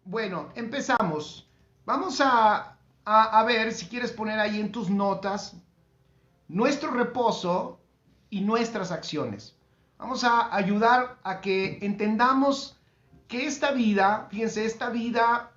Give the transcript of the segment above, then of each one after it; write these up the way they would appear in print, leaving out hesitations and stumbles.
Bueno, empezamos. Vamos a ver si quieres poner ahí en tus notas nuestro reposo y nuestras acciones. Vamos a ayudar a que entendamos que esta vida, fíjense, esta vida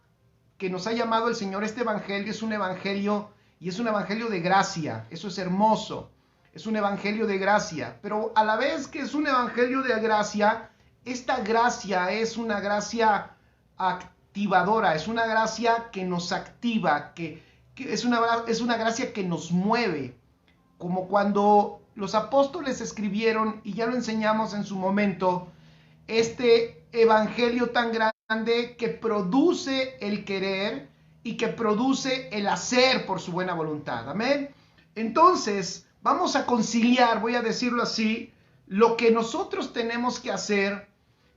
que nos ha llamado el Señor, este evangelio es un evangelio y es un evangelio de gracia. Eso es hermoso. Es un evangelio de gracia, pero a la vez que es un evangelio de gracia, esta gracia es una gracia activadora, es una gracia que nos activa, que es una gracia que nos mueve, como cuando los apóstoles escribieron, y ya lo enseñamos en su momento, este evangelio tan grande que produce el querer y que produce el hacer por su buena voluntad. Amén. Entonces, vamos a conciliar, voy a decirlo así, lo que nosotros tenemos que hacer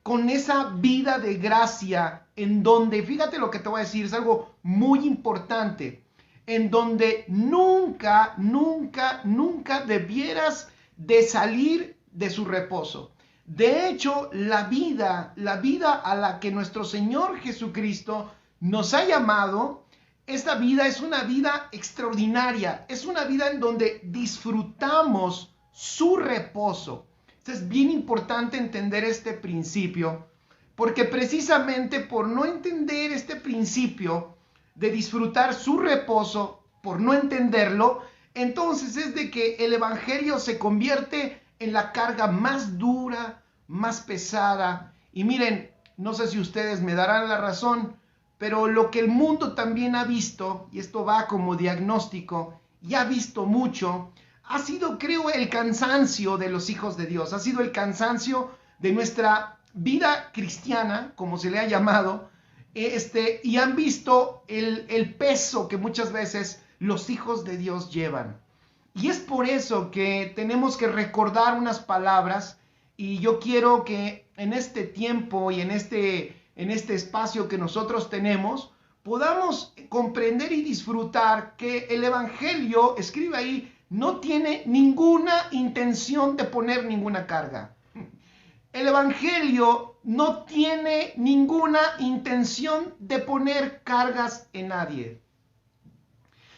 con esa vida de gracia en donde, fíjate lo que te voy a decir, es algo muy importante, en donde nunca, nunca, nunca debieras de salir de su reposo. De hecho, la vida a la que nuestro Señor Jesucristo nos ha llamado, esta vida es una vida extraordinaria, es una vida en donde disfrutamos su reposo. Es bien importante entender este principio, porque precisamente por no entender este principio de disfrutar su reposo, por no entenderlo, entonces es de que el evangelio se convierte en la carga más dura, más pesada. Y miren, no sé si ustedes me darán la razón, pero lo que el mundo también ha visto, y esto va como diagnóstico, y ha visto mucho, ha sido, creo, el cansancio de los hijos de Dios, ha sido el cansancio de nuestra vida cristiana, como se le ha llamado, y han visto el peso que muchas veces los hijos de Dios llevan. Y es por eso que tenemos que recordar unas palabras, y yo quiero que en este tiempo y en este espacio que nosotros tenemos, podamos comprender y disfrutar que el evangelio, escribe ahí, no tiene ninguna intención de poner ninguna carga. El evangelio no tiene ninguna intención de poner cargas en nadie.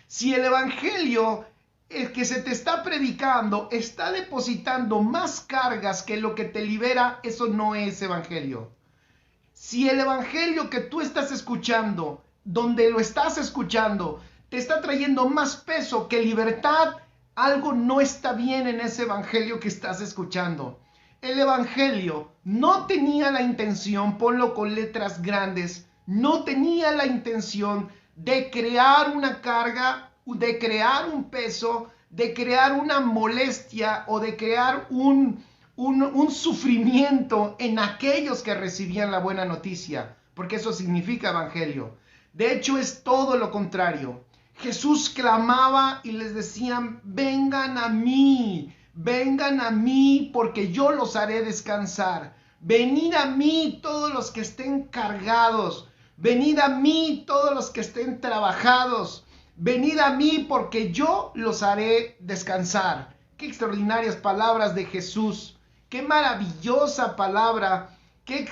Si el evangelio, el que se te está predicando, está depositando más cargas que lo que te libera, eso no es evangelio. Si el evangelio que tú estás escuchando, donde lo estás escuchando, te está trayendo más peso que libertad, algo no está bien en ese evangelio que estás escuchando. El evangelio no tenía la intención, ponlo con letras grandes, no tenía la intención de crear una carga, de crear un peso, de crear una molestia o de crear un sufrimiento en aquellos que recibían la buena noticia, porque eso significa evangelio. De hecho, es todo lo contrario. Jesús clamaba y les decían, vengan a mí, porque yo los haré descansar. Venid a mí todos los que estén cargados, venid a mí todos los que estén trabajados, venid a mí porque yo los haré descansar. Qué extraordinarias palabras de Jesús. Qué maravillosa palabra, qué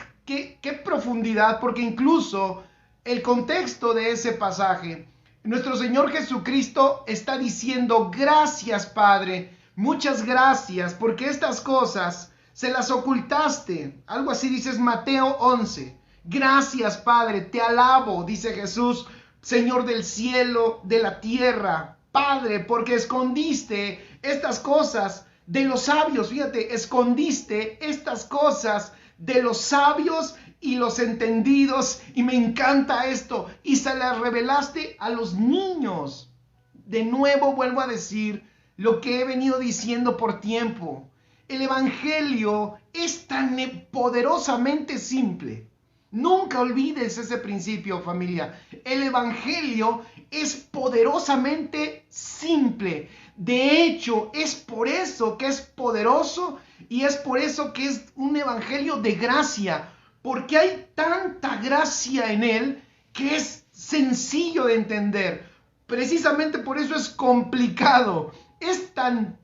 profundidad, porque incluso el contexto de ese pasaje, nuestro Señor Jesucristo está diciendo, gracias Padre, muchas gracias, porque estas cosas se las ocultaste. Algo así dices Mateo 11. Gracias Padre, te alabo, dice Jesús, Señor del cielo, de la tierra, Padre, porque escondiste estas cosas de los sabios, fíjate, escondiste estas cosas de los sabios y los entendidos, y me encanta esto, y se las revelaste a los niños. De nuevo vuelvo a decir lo que he venido diciendo por tiempo. El evangelio es tan poderosamente simple. Nunca olvides ese principio, familia. El evangelio es poderosamente simple. De hecho, es por eso que es poderoso y es por eso que es un evangelio de gracia, porque hay tanta gracia en él que es sencillo de entender. Precisamente por eso es complicado. Es tan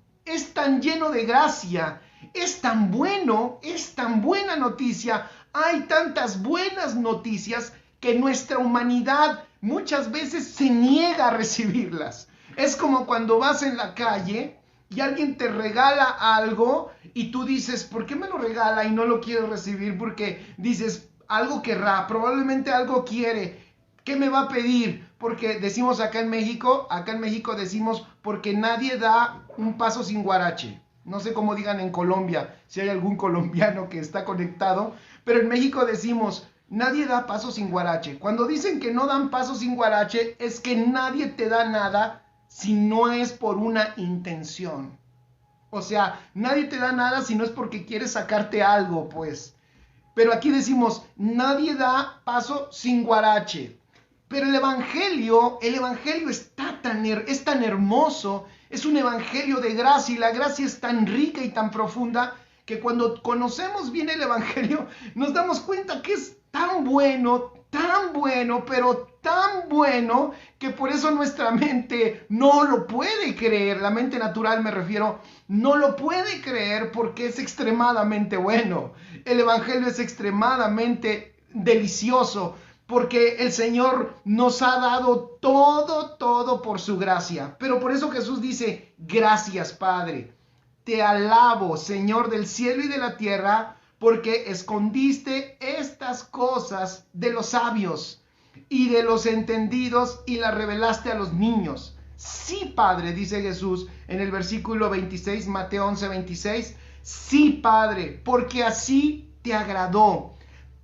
lleno de gracia, es tan bueno, es tan buena noticia. Hay tantas buenas noticias que nuestra humanidad muchas veces se niega a recibirlas. Es como cuando vas en la calle y alguien te regala algo y tú dices, ¿por qué me lo regala y no lo quiero recibir? Porque dices, algo querrá, probablemente algo quiere. ¿Qué me va a pedir? Porque decimos acá en México decimos, porque nadie da un paso sin guarache. No sé cómo digan en Colombia, si hay algún colombiano que está conectado, pero en México decimos, nadie da paso sin guarache. Cuando dicen que no dan paso sin guarache, es que nadie te da nada si no es por una intención. O sea, nadie te da nada si no es porque quiere sacarte algo, pues. Pero aquí decimos, nadie da paso sin guarache. Pero el evangelio es tan hermoso, es un evangelio de gracia y la gracia es tan rica y tan profunda que cuando conocemos bien el evangelio nos damos cuenta que es tan bueno, pero tan bueno que por eso nuestra mente no lo puede creer, la mente natural me refiero, no lo puede creer porque es extremadamente bueno. El evangelio es extremadamente delicioso porque el Señor nos ha dado todo por su gracia. Pero por eso Jesús dice, gracias Padre, te alabo Señor del cielo y de la tierra, porque escondiste estas cosas de los sabios y de los entendidos y las revelaste a los niños. Sí, Padre, dice Jesús en el versículo 26, Mateo 11, 26. Sí, Padre, porque así te agradó.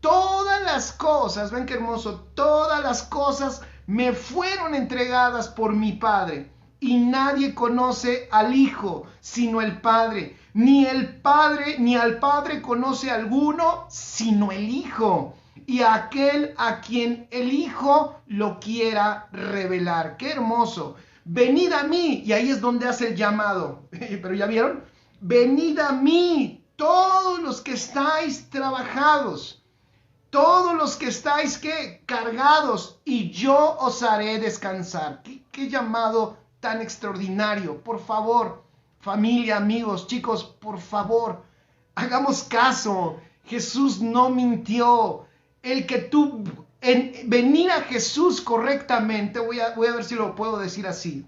Todas las cosas, ven qué hermoso, todas las cosas me fueron entregadas por mi Padre. Y nadie conoce al Hijo sino el Padre. Ni al Padre conoce alguno sino el Hijo. Y a aquel a quien el Hijo lo quiera revelar. ¡Qué hermoso! Venid a mí. Y ahí es donde hace el llamado. Pero ¿ya vieron? Venid a mí, todos los que estáis trabajados. Todos los que estáis cargados, y yo os haré descansar. ¿Qué llamado tan extraordinario? Por favor, familia, amigos, chicos, por favor, hagamos caso. Jesús no mintió. Venir a Jesús correctamente, voy a ver si lo puedo decir así.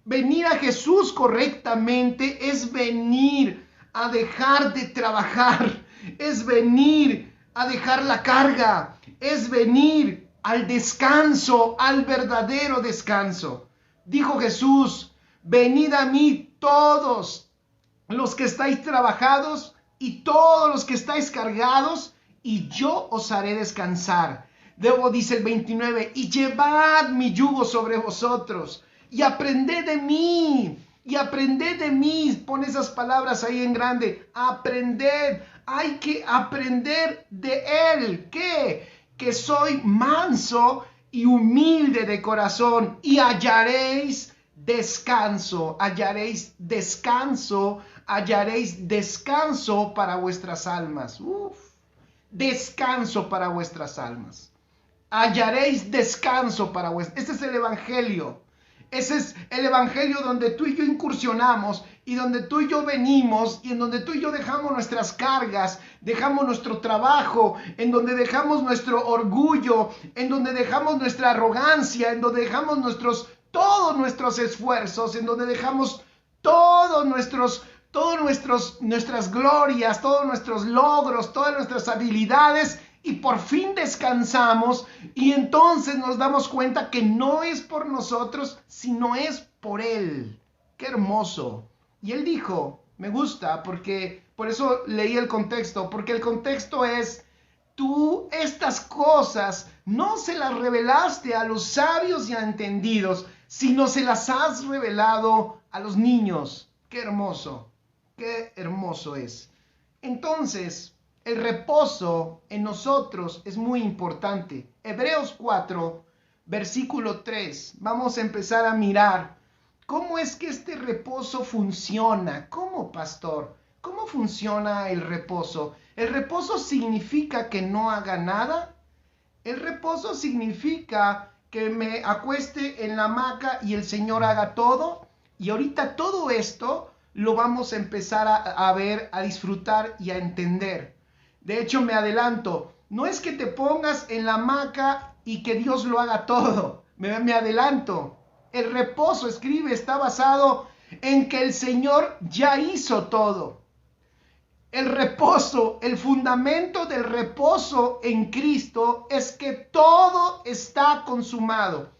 Venir a Jesús correctamente es venir a dejar de trabajar, es venir a dejar la carga, es venir al descanso, al verdadero descanso. Dijo Jesús, venid a mí todos los que estáis trabajados y todos los que estáis cargados, y yo os haré descansar. Luego dice el 29, y llevad mi yugo sobre vosotros, y aprended de mí. Y aprended de mí, pon esas palabras ahí en grande, aprended, hay que aprender de Él. ¿Qué? Que soy manso y humilde de corazón, y hallaréis descanso, hallaréis descanso para vuestras almas. Descanso para vuestras almas. Hallaréis descanso para vuestras. Este es el evangelio. Ese es el evangelio donde tú y yo incursionamos y donde tú y yo venimos y en donde tú y yo dejamos nuestras cargas, dejamos nuestro trabajo, en donde dejamos nuestro orgullo, en donde dejamos nuestra arrogancia, en donde dejamos todos nuestros esfuerzos, en donde dejamos nuestras glorias, todos nuestros logros, todas nuestras habilidades, y por fin descansamos y entonces nos damos cuenta que no es por nosotros, sino es por Él. ¡Qué hermoso! Y Él dijo, me gusta, porque por eso leí el contexto, porque el contexto es, tú estas cosas no se las revelaste a los sabios y a entendidos, sino se las has revelado a los niños. ¡Qué hermoso! ¡Qué hermoso es! Entonces, el reposo en nosotros es muy importante. Hebreos 4, versículo 3. Vamos a empezar a mirar cómo es que este reposo funciona. ¿Cómo, pastor? ¿Cómo funciona el reposo? ¿El reposo significa que no haga nada? El reposo significa que me acueste en la hamaca y el Señor haga todo. Y ahorita todo esto lo vamos a empezar a ver, a disfrutar y a entender. De hecho, me adelanto, no es que te pongas en la hamaca y que Dios lo haga todo. Me adelanto. El reposo, escribe, está basado en que el Señor ya hizo todo. El reposo, el fundamento del reposo en Cristo es que todo está consumado.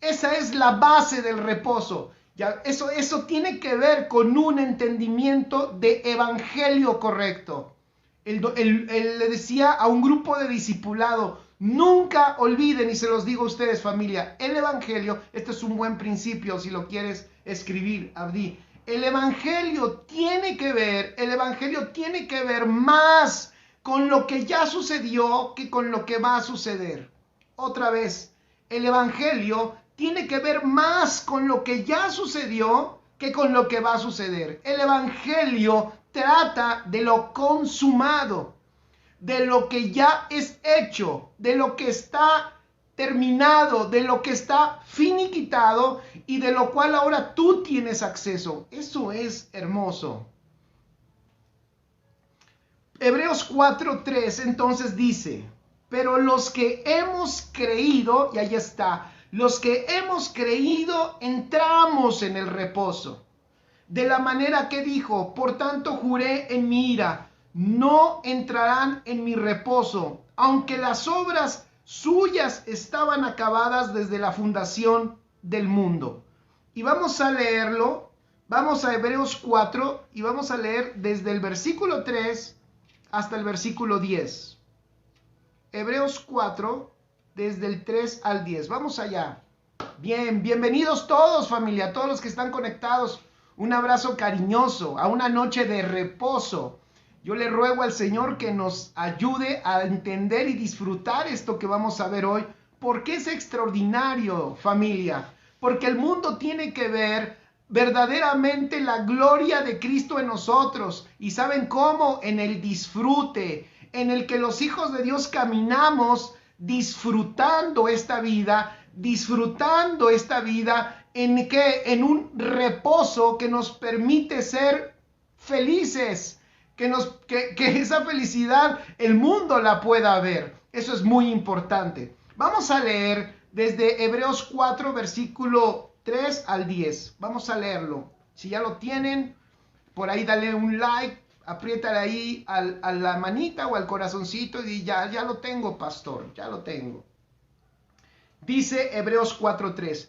Esa es la base del reposo. Ya, eso tiene que ver con un entendimiento de evangelio correcto. Él le decía a un grupo de discipulado, nunca olviden, y se los digo a ustedes, familia, el evangelio, este es un buen principio si lo quieres escribir, Abdi. El evangelio tiene que ver más con lo que ya sucedió que con lo que va a suceder. Otra vez, el evangelio tiene que ver más con lo que ya sucedió que con lo que va a suceder. El evangelio trata de lo consumado, de lo que ya es hecho, de lo que está terminado, de lo que está finiquitado y de lo cual ahora tú tienes acceso. Eso es hermoso. Hebreos 4:3 entonces dice, pero los que hemos creído, y ahí está, los que hemos creído entramos en el reposo. De la manera que dijo, por tanto juré en mi ira, no entrarán en mi reposo, aunque las obras suyas estaban acabadas desde la fundación del mundo. Y vamos a leerlo, vamos a Hebreos 4 y vamos a leer desde el versículo 3 hasta el versículo 10. Hebreos 4, desde el 3 al 10. Vamos allá. Bien, bienvenidos todos, familia, todos los que están conectados. Un abrazo cariñoso a una noche de reposo. Yo le ruego al Señor que nos ayude a entender y disfrutar esto que vamos a ver hoy, porque es extraordinario, familia, porque el mundo tiene que ver verdaderamente la gloria de Cristo en nosotros. ¿Y saben cómo? En el disfrute, en el que los hijos de Dios caminamos disfrutando esta vida en que en un reposo que nos permite ser felices, que esa felicidad el mundo la pueda ver. Eso es muy importante. Vamos a leer desde Hebreos 4 versículo 3 al 10. Vamos a leerlo. Si ya lo tienen, por ahí dale un like, apriétale ahí a la manita o al corazoncito y ya lo tengo, pastor, ya lo tengo. Dice Hebreos 4:3,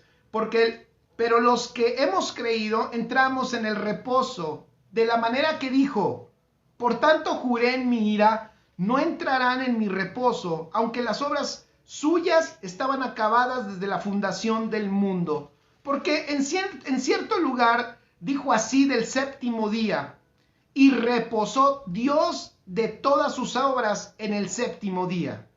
pero los que hemos creído entramos en el reposo, de la manera que dijo, por tanto juré en mi ira, no entrarán en mi reposo, aunque las obras suyas estaban acabadas desde la fundación del mundo. Porque en cierto lugar dijo así del séptimo día, y reposó Dios de todas sus obras en el séptimo día.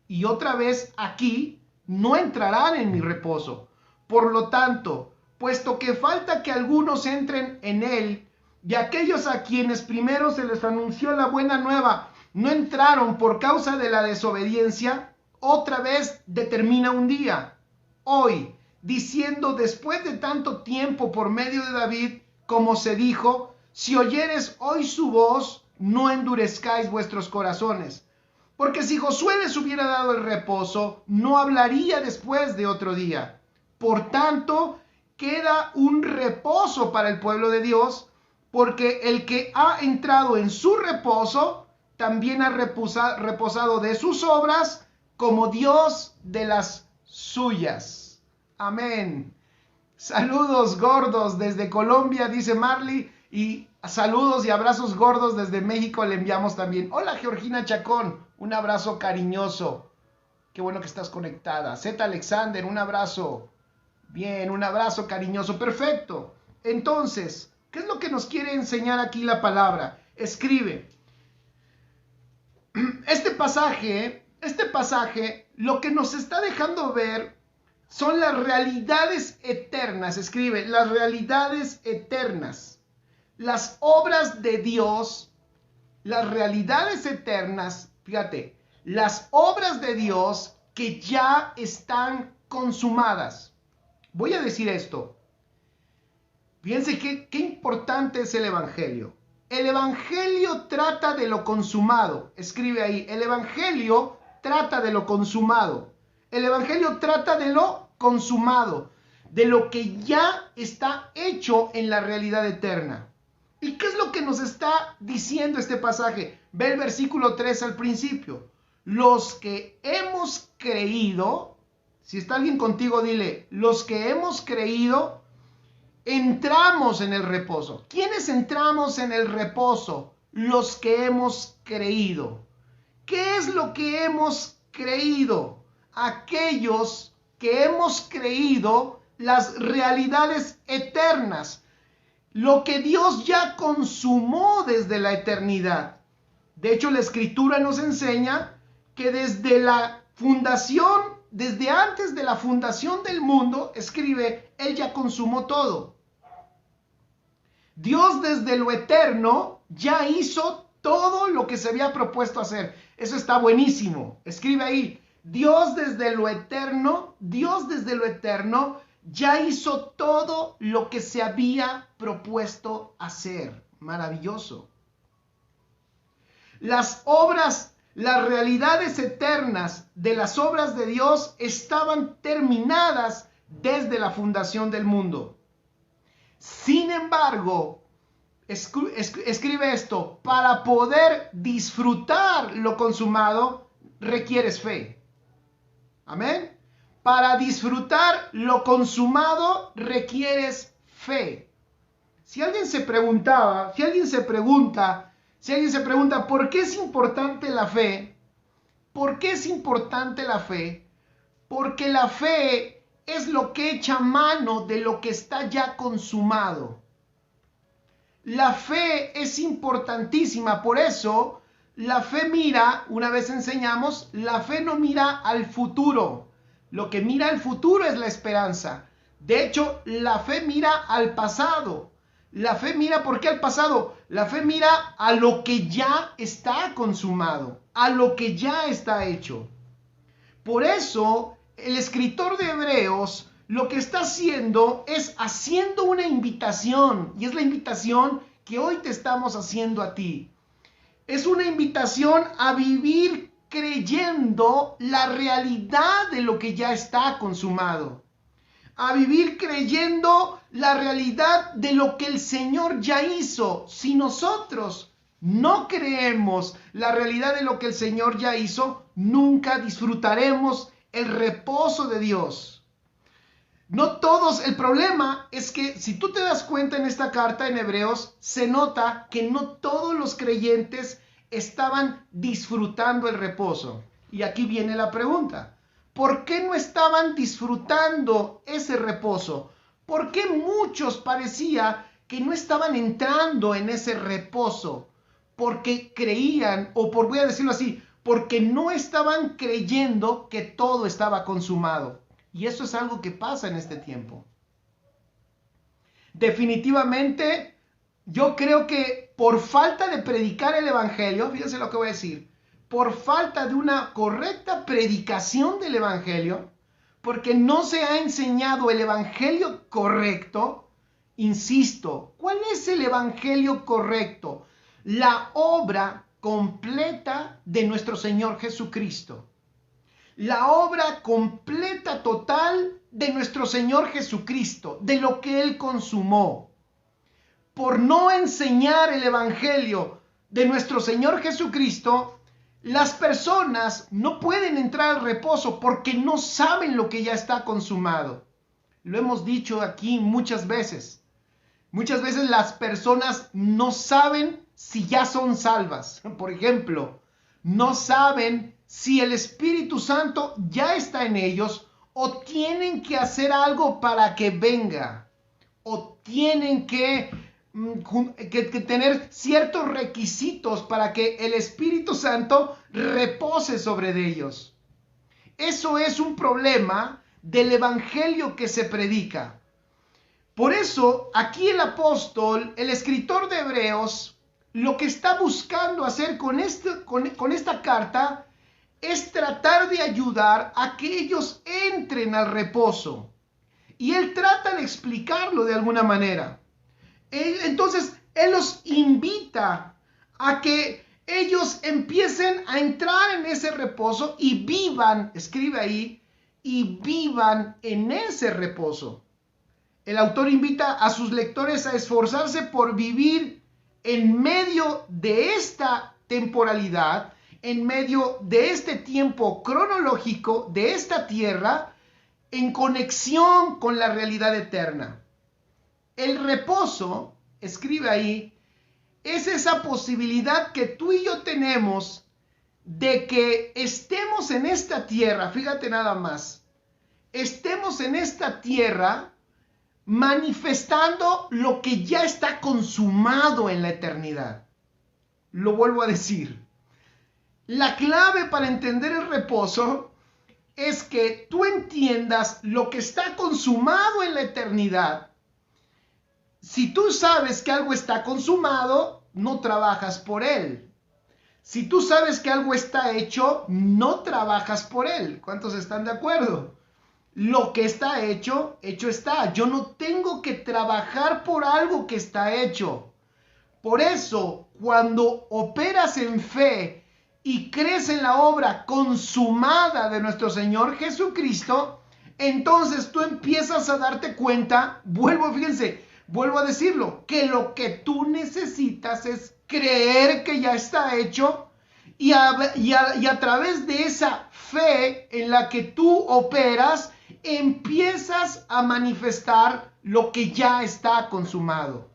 Y otra vez aquí, no entrarán en mi reposo. Por lo tanto, puesto que falta que algunos entren en él, de aquellos a quienes primero se les anunció la buena nueva, no entraron por causa de la desobediencia, otra vez determina un día, hoy, diciendo después de tanto tiempo por medio de David, como se dijo, si oyeres hoy su voz, no endurezcáis vuestros corazones. Porque si Josué les hubiera dado el reposo, no hablaría después de otro día. Por tanto, queda un reposo para el pueblo de Dios, porque el que ha entrado en su reposo, también ha reposado de sus obras, como Dios de las suyas. Amén. Saludos gordos desde Colombia, dice Marley, y saludos y abrazos gordos desde México le enviamos también. Hola Georgina Chacón, un abrazo cariñoso. Qué bueno que estás conectada. Z Alexander, un abrazo. Bien, un abrazo cariñoso. Perfecto. Entonces, ¿qué es lo que nos quiere enseñar aquí la palabra? Escribe. Este pasaje, lo que nos está dejando ver son las realidades eternas. Escribe, las realidades eternas. Las obras de Dios, las realidades eternas, fíjate, las obras de Dios que ya están consumadas. Voy a decir esto. Fíjense qué importante es el Evangelio. El Evangelio trata de lo consumado. Escribe ahí, el Evangelio trata de lo consumado. El Evangelio trata de lo consumado, de lo que ya está hecho en la realidad eterna. ¿Y qué es lo que nos está diciendo este pasaje? Ve el versículo 3 al principio. Los que hemos creído, si está alguien contigo, dile, los que hemos creído, entramos en el reposo. ¿Quiénes entramos en el reposo? Los que hemos creído. ¿Qué es lo que hemos creído? Aquellos que hemos creído las realidades eternas, lo que Dios ya consumó desde la eternidad. De hecho, la Escritura nos enseña que desde la fundación, desde antes de la fundación del mundo, escribe, Él ya consumó todo. Dios desde lo eterno ya hizo todo lo que se había propuesto hacer. Eso está buenísimo. Escribe ahí, Dios desde lo eterno ya hizo todo lo que se había propuesto hacer. Maravilloso. Las obras, las realidades eternas de las obras de Dios estaban terminadas desde la fundación del mundo. Sin embargo, escribe esto, para poder disfrutar lo consumado, requieres fe. Amén. Para disfrutar lo consumado, requieres fe. Si alguien se pregunta, ¿por qué es importante la fe? ¿Por qué es importante la fe? Porque la fe es lo que echa mano de lo que está ya consumado. La fe es importantísima, por eso la fe mira, una vez enseñamos, la fe no mira al futuro. Lo que mira al futuro es la esperanza. De hecho, la fe mira al pasado. La fe mira, ¿por qué al pasado? La fe mira a lo que ya está consumado, a lo que ya está hecho. Por eso, el escritor de Hebreos lo que está haciendo es haciendo una invitación, y es la invitación que hoy te estamos haciendo a ti. Es una invitación a vivir creyendo la realidad de lo que ya está consumado. A vivir creyendo la realidad de lo que el Señor ya hizo. Si nosotros no creemos la realidad de lo que el Señor ya hizo, nunca disfrutaremos el reposo de Dios. No todos, el problema es que si tú te das cuenta en esta carta en Hebreos, se nota que no todos los creyentes estaban disfrutando el reposo. Y aquí viene la pregunta. ¿Por qué no estaban disfrutando ese reposo? ¿Por qué muchos parecía que no estaban entrando en ese reposo? Porque creían, voy a decirlo así, porque no estaban creyendo que todo estaba consumado. Y eso es algo que pasa en este tiempo. Definitivamente, yo creo que por falta de predicar el Evangelio, fíjense lo que voy a decir, por falta de una correcta predicación del Evangelio, porque no se ha enseñado el Evangelio correcto, insisto, ¿cuál es el Evangelio correcto? La obra completa de nuestro Señor Jesucristo. La obra completa, total de nuestro Señor Jesucristo, de lo que Él consumó. Por no enseñar el Evangelio de nuestro Señor Jesucristo, las personas no pueden entrar al reposo porque no saben lo que ya está consumado. Lo hemos dicho aquí muchas veces. Muchas veces las personas no saben si ya son salvas. Por ejemplo, no saben si el Espíritu Santo ya está en ellos o tienen que hacer algo para que venga. O tienen que tener ciertos requisitos para que el Espíritu Santo repose sobre ellos. Eso es un problema del evangelio que se predica. Por eso, aquí el apóstol, el escritor de Hebreos, lo que está buscando hacer con esta carta es tratar de ayudar a que ellos entren al reposo. Y él trata de explicarlo de alguna manera. Entonces, él los invita a que ellos empiecen a entrar en ese reposo y vivan, escribe ahí, y vivan en ese reposo. El autor invita a sus lectores a esforzarse por vivir en medio de esta temporalidad, en medio de este tiempo cronológico de esta tierra, en conexión con la realidad eterna. El reposo, escribe ahí, es esa posibilidad que tú y yo tenemos de que estemos en esta tierra, fíjate nada más, estemos en esta tierra manifestando lo que ya está consumado en la eternidad. Lo vuelvo a decir. La clave para entender el reposo es que tú entiendas lo que está consumado en la eternidad. Si tú sabes que algo está consumado, no trabajas por él. Si tú sabes que algo está hecho, no trabajas por él. ¿Cuántos están de acuerdo? Lo que está hecho, hecho está. Yo no tengo que trabajar por algo que está hecho. Por eso, cuando operas en fe y crees en la obra consumada de nuestro Señor Jesucristo, entonces tú empiezas a darte cuenta, vuelvo a decirlo, que lo que tú necesitas es creer que ya está hecho y a través de esa fe en la que tú operas, empiezas a manifestar lo que ya está consumado.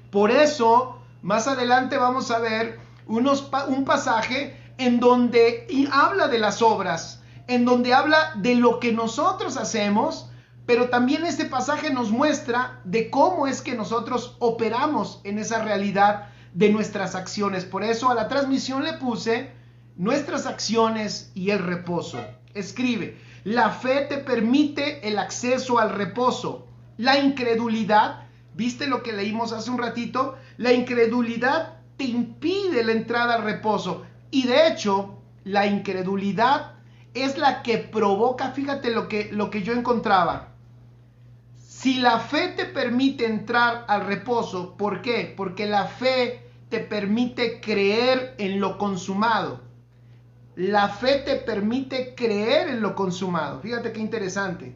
Por eso, más adelante vamos a ver un pasaje en donde habla de las obras, en donde habla de lo que nosotros hacemos, pero también este pasaje nos muestra de cómo es que nosotros operamos en esa realidad de nuestras acciones. Por eso a la transmisión le puse nuestras acciones y el reposo. Escribe, la fe te permite el acceso al reposo. La incredulidad, ¿viste lo que leímos hace un ratito? La incredulidad te impide la entrada al reposo. Y de hecho, la incredulidad es la que provoca, fíjate lo que yo encontraba. Si la fe te permite entrar al reposo, ¿por qué? Porque la fe te permite creer en lo consumado. La fe te permite creer en lo consumado. Fíjate qué interesante.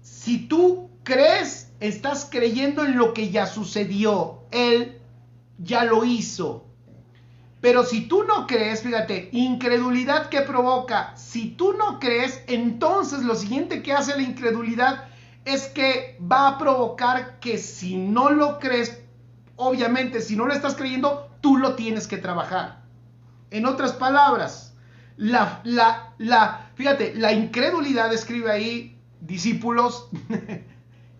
Si tú crees, estás creyendo en lo que ya sucedió. Él ya lo hizo. Pero si tú no crees, fíjate, incredulidad que provoca. Si tú no crees, entonces lo siguiente que hace la incredulidad es que va a provocar que si no lo crees, obviamente si no lo estás creyendo, tú lo tienes que trabajar. En otras palabras, fíjate, la incredulidad, escribe ahí, discípulos,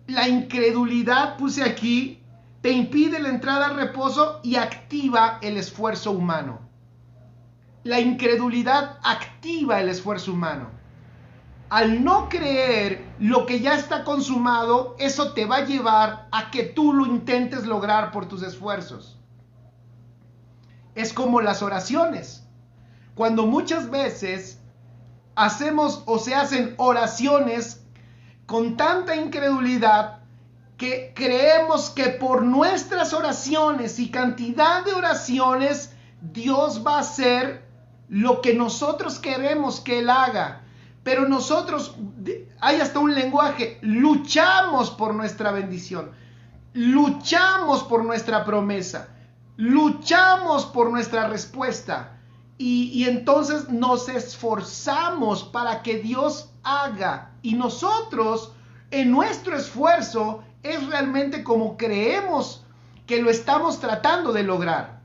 la incredulidad, puse aquí, te impide la entrada al reposo y activa el esfuerzo humano. La incredulidad activa el esfuerzo humano. Al no creer lo que ya está consumado, eso te va a llevar a que tú lo intentes lograr por tus esfuerzos. Es como las oraciones. Cuando muchas veces hacemos o se hacen oraciones con tanta incredulidad que creemos que por nuestras oraciones y cantidad de oraciones Dios va a hacer lo que nosotros queremos que Él haga. Pero nosotros, hay hasta un lenguaje, luchamos por nuestra bendición, luchamos por nuestra promesa, luchamos por nuestra respuesta y entonces nos esforzamos para que Dios haga. Y nosotros, en nuestro esfuerzo, es realmente como creemos que lo estamos tratando de lograr.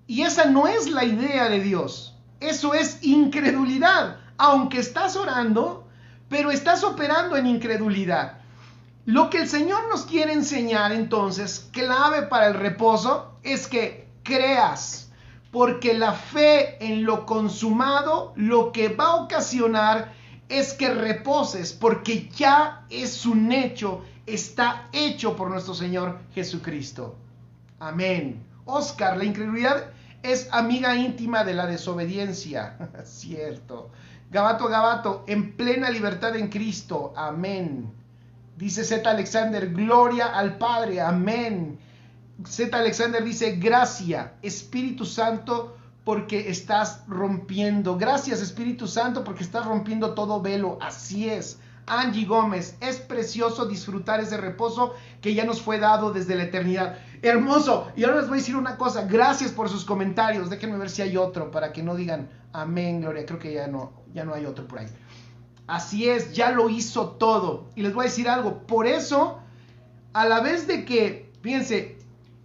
Y esa no es la idea de Dios. Eso es incredulidad. Aunque estás orando, pero estás operando en incredulidad. Lo que el Señor nos quiere enseñar entonces, clave para el reposo, es que creas. Porque la fe en lo consumado lo que va a ocasionar es que reposes, porque ya es un hecho, está hecho por nuestro Señor Jesucristo. Amén. Oscar, la incredulidad es amiga íntima de la desobediencia. Cierto. Gabato, en plena libertad en Cristo. Amén. Dice Z. Alexander, gloria al Padre. Amén. Z. Alexander dice, gracias, Espíritu Santo, porque estás rompiendo. Gracias, Espíritu Santo, porque estás rompiendo todo velo. Así es. Angie Gómez, es precioso disfrutar ese reposo que ya nos fue dado desde la eternidad. Hermoso. Y ahora les voy a decir una cosa. Gracias por sus comentarios. Déjenme ver si hay otro para que no digan amén, gloria. Creo que ya no hay otro por ahí. Así es, ya lo hizo todo. Y les voy a decir algo. Por eso, a la vez de que, fíjense,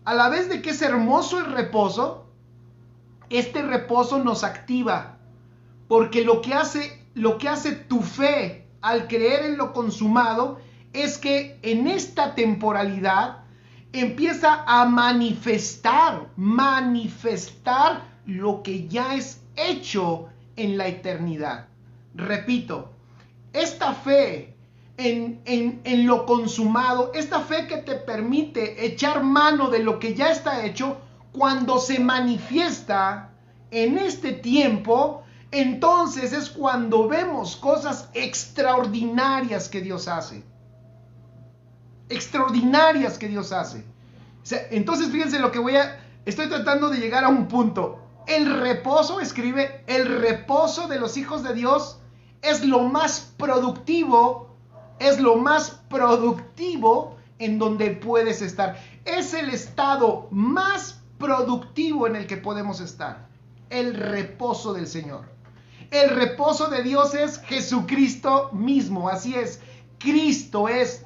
a la vez de que es hermoso el reposo, este reposo nos activa. Porque lo que hace tu fe al creer en lo consumado es que en esta temporalidad empieza a manifestar lo que ya es hecho en la eternidad. Repito, esta fe en lo consumado, esta fe que te permite echar mano de lo que ya está hecho, cuando se manifiesta en este tiempo, entonces es cuando vemos cosas extraordinarias que Dios hace. Extraordinarias que Dios hace. O sea, entonces fíjense lo que estoy tratando de llegar a un punto. El reposo, escribe, el reposo de los hijos de Dios es lo más productivo, en donde puedes estar. Es el estado más productivo en el que podemos estar. El reposo del Señor. El reposo de Dios es Jesucristo mismo. Así es. Cristo es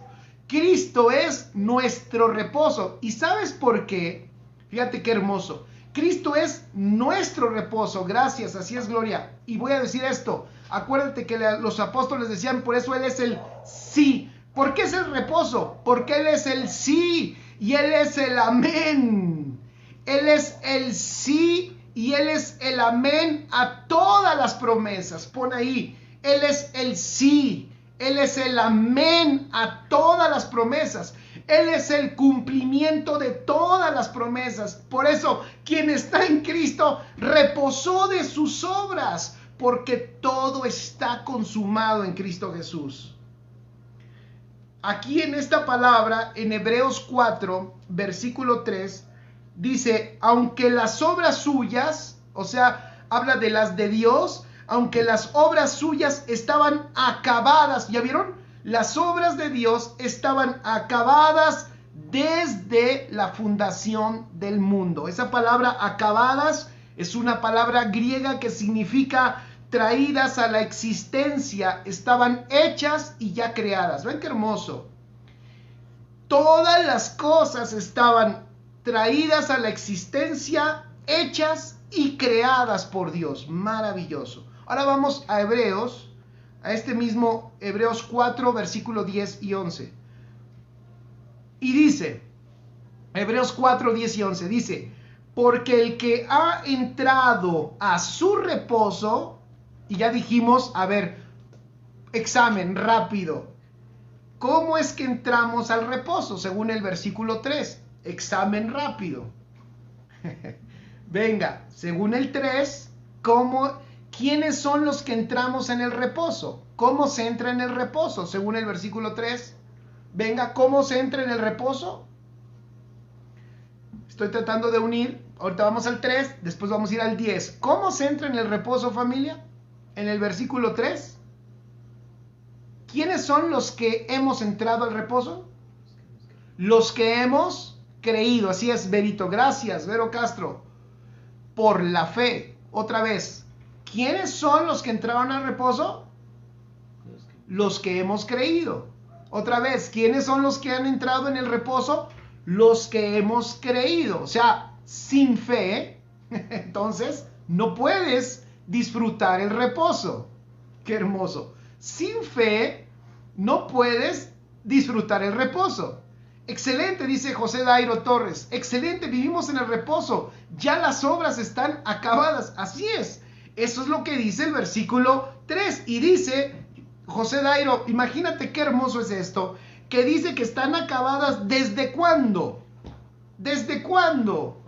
nuestro reposo. ¿Y sabes por qué? Fíjate qué hermoso. Cristo es nuestro reposo. Gracias, así es, Gloria. Y voy a decir esto. Acuérdate que los apóstoles decían, por eso Él es el sí. ¿Por qué es el reposo? Porque Él es el sí y Él es el amén. Él es el sí y Él es el amén a todas las promesas. Pon ahí, Él es el sí, Él es el amén a todas las promesas. Él es el cumplimiento de todas las promesas. Por eso, quien está en Cristo reposó de sus obras, porque todo está consumado en Cristo Jesús. Aquí en esta palabra, en Hebreos 4, versículo 3, dice, aunque las obras suyas, o sea, habla de las de Dios, aunque las obras suyas estaban acabadas, ¿ya vieron? Las obras de Dios estaban acabadas desde la fundación del mundo. Esa palabra acabadas es una palabra griega que significa traídas a la existencia, estaban hechas y ya creadas. ¿Ven qué hermoso? Todas las cosas estaban traídas a la existencia, hechas y creadas por Dios. Maravilloso. Ahora vamos a Hebreos, a este mismo Hebreos 4, versículo 10 y 11. Y dice, Hebreos 4, 10 y 11, dice, porque el que ha entrado a su reposo, y ya dijimos, a ver, examen rápido, ¿cómo es que entramos al reposo? Según el versículo 3, examen rápido. Venga, según el 3, ¿quiénes son los que entramos en el reposo? ¿Cómo se entra en el reposo? Según el versículo 3. Venga, ¿cómo se entra en el reposo? Estoy tratando de unir. Ahorita vamos al 3, después vamos a ir al 10. ¿Cómo se entra en el reposo, familia? En el versículo 3. ¿Quiénes son los que hemos entrado al reposo? Los que hemos creído. Así es, Berito. Gracias, Vero Castro. Por la fe. Otra vez. ¿Quiénes son los que entraron al reposo? Los que hemos creído. Otra vez. ¿Quiénes son los que han entrado en el reposo? Los que hemos creído. O sea, sin fe, entonces no puedes disfrutar el reposo. Qué hermoso. Sin fe no puedes disfrutar el reposo. Excelente, dice José Dairo Torres. Excelente, vivimos en el reposo. Ya las obras están acabadas. Así es. Eso es lo que dice el versículo 3. Y dice, José Dairo, imagínate qué hermoso es esto, que dice que están acabadas ¿desde cuándo? ¿Desde cuándo?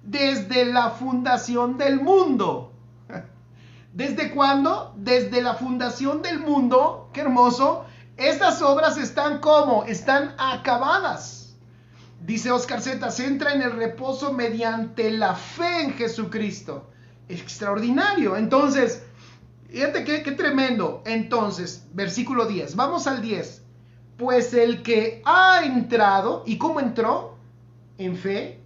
Desde la fundación del mundo. ¿Desde cuándo? Desde la fundación del mundo. Qué hermoso. Estas obras están ¿cómo? Están acabadas. Dice Oscar Z, se entra en el reposo mediante la fe en Jesucristo. Extraordinario. Entonces, fíjate qué tremendo. Entonces, versículo 10. Vamos al 10. Pues el que ha entrado, ¿y cómo entró? En fe.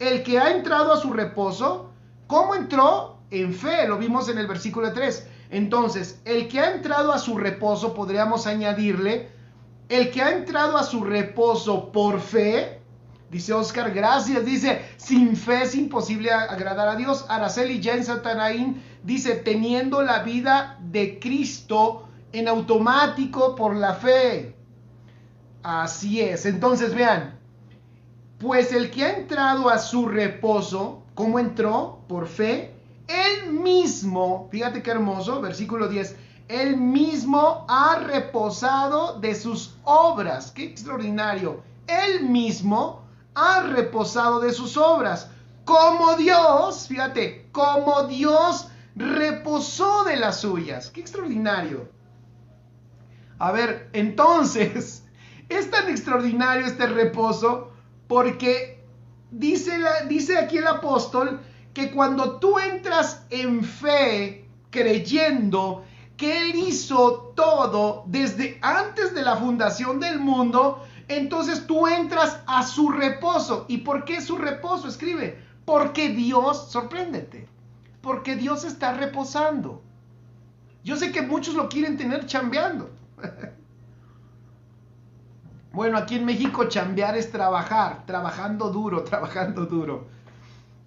El que ha entrado a su reposo, ¿cómo entró? En fe. Lo vimos en el versículo 3. Entonces, el que ha entrado a su reposo, podríamos añadirle, el que ha entrado a su reposo por fe. Dice Oscar, gracias. Dice, sin fe es imposible agradar a Dios. Araceli Jen Satanaín dice, teniendo la vida de Cristo en automático por la fe. Así es. Entonces vean, pues el que ha entrado a su reposo, ¿cómo entró? Por fe. Él mismo, fíjate qué hermoso, versículo 10, él mismo ha reposado de sus obras. Qué extraordinario. Él mismo ha reposado de sus obras, como Dios, fíjate, como Dios reposó de las suyas. Qué extraordinario. A ver, entonces, es tan extraordinario este reposo porque dice aquí el apóstol que cuando tú entras en fe, creyendo que Él hizo todo desde antes de la fundación del mundo, entonces tú entras a su reposo. ¿Y por qué su reposo? Escribe, porque Dios, sorpréndete, porque Dios está reposando. Yo sé que muchos lo quieren tener chambeando. Bueno, aquí en México chambear es trabajar, trabajando duro.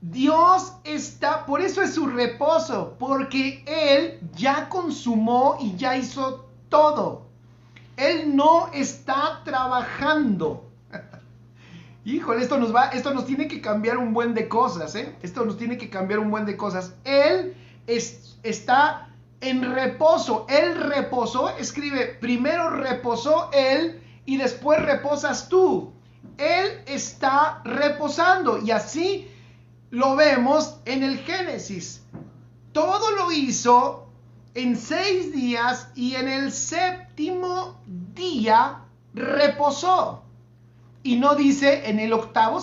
Dios está, por eso es su reposo, porque Él ya consumó y ya hizo todo. Él no está trabajando. Híjole, esto nos tiene que cambiar un buen de cosas, ¿eh? Esto nos tiene que cambiar un buen de cosas. Él está en reposo. Él reposó, escribe, primero reposó Él y después reposas tú. Él está reposando y así lo vemos en el Génesis. Todo lo hizo en 6 días y en el 7º día reposó. Y no dice en el 8º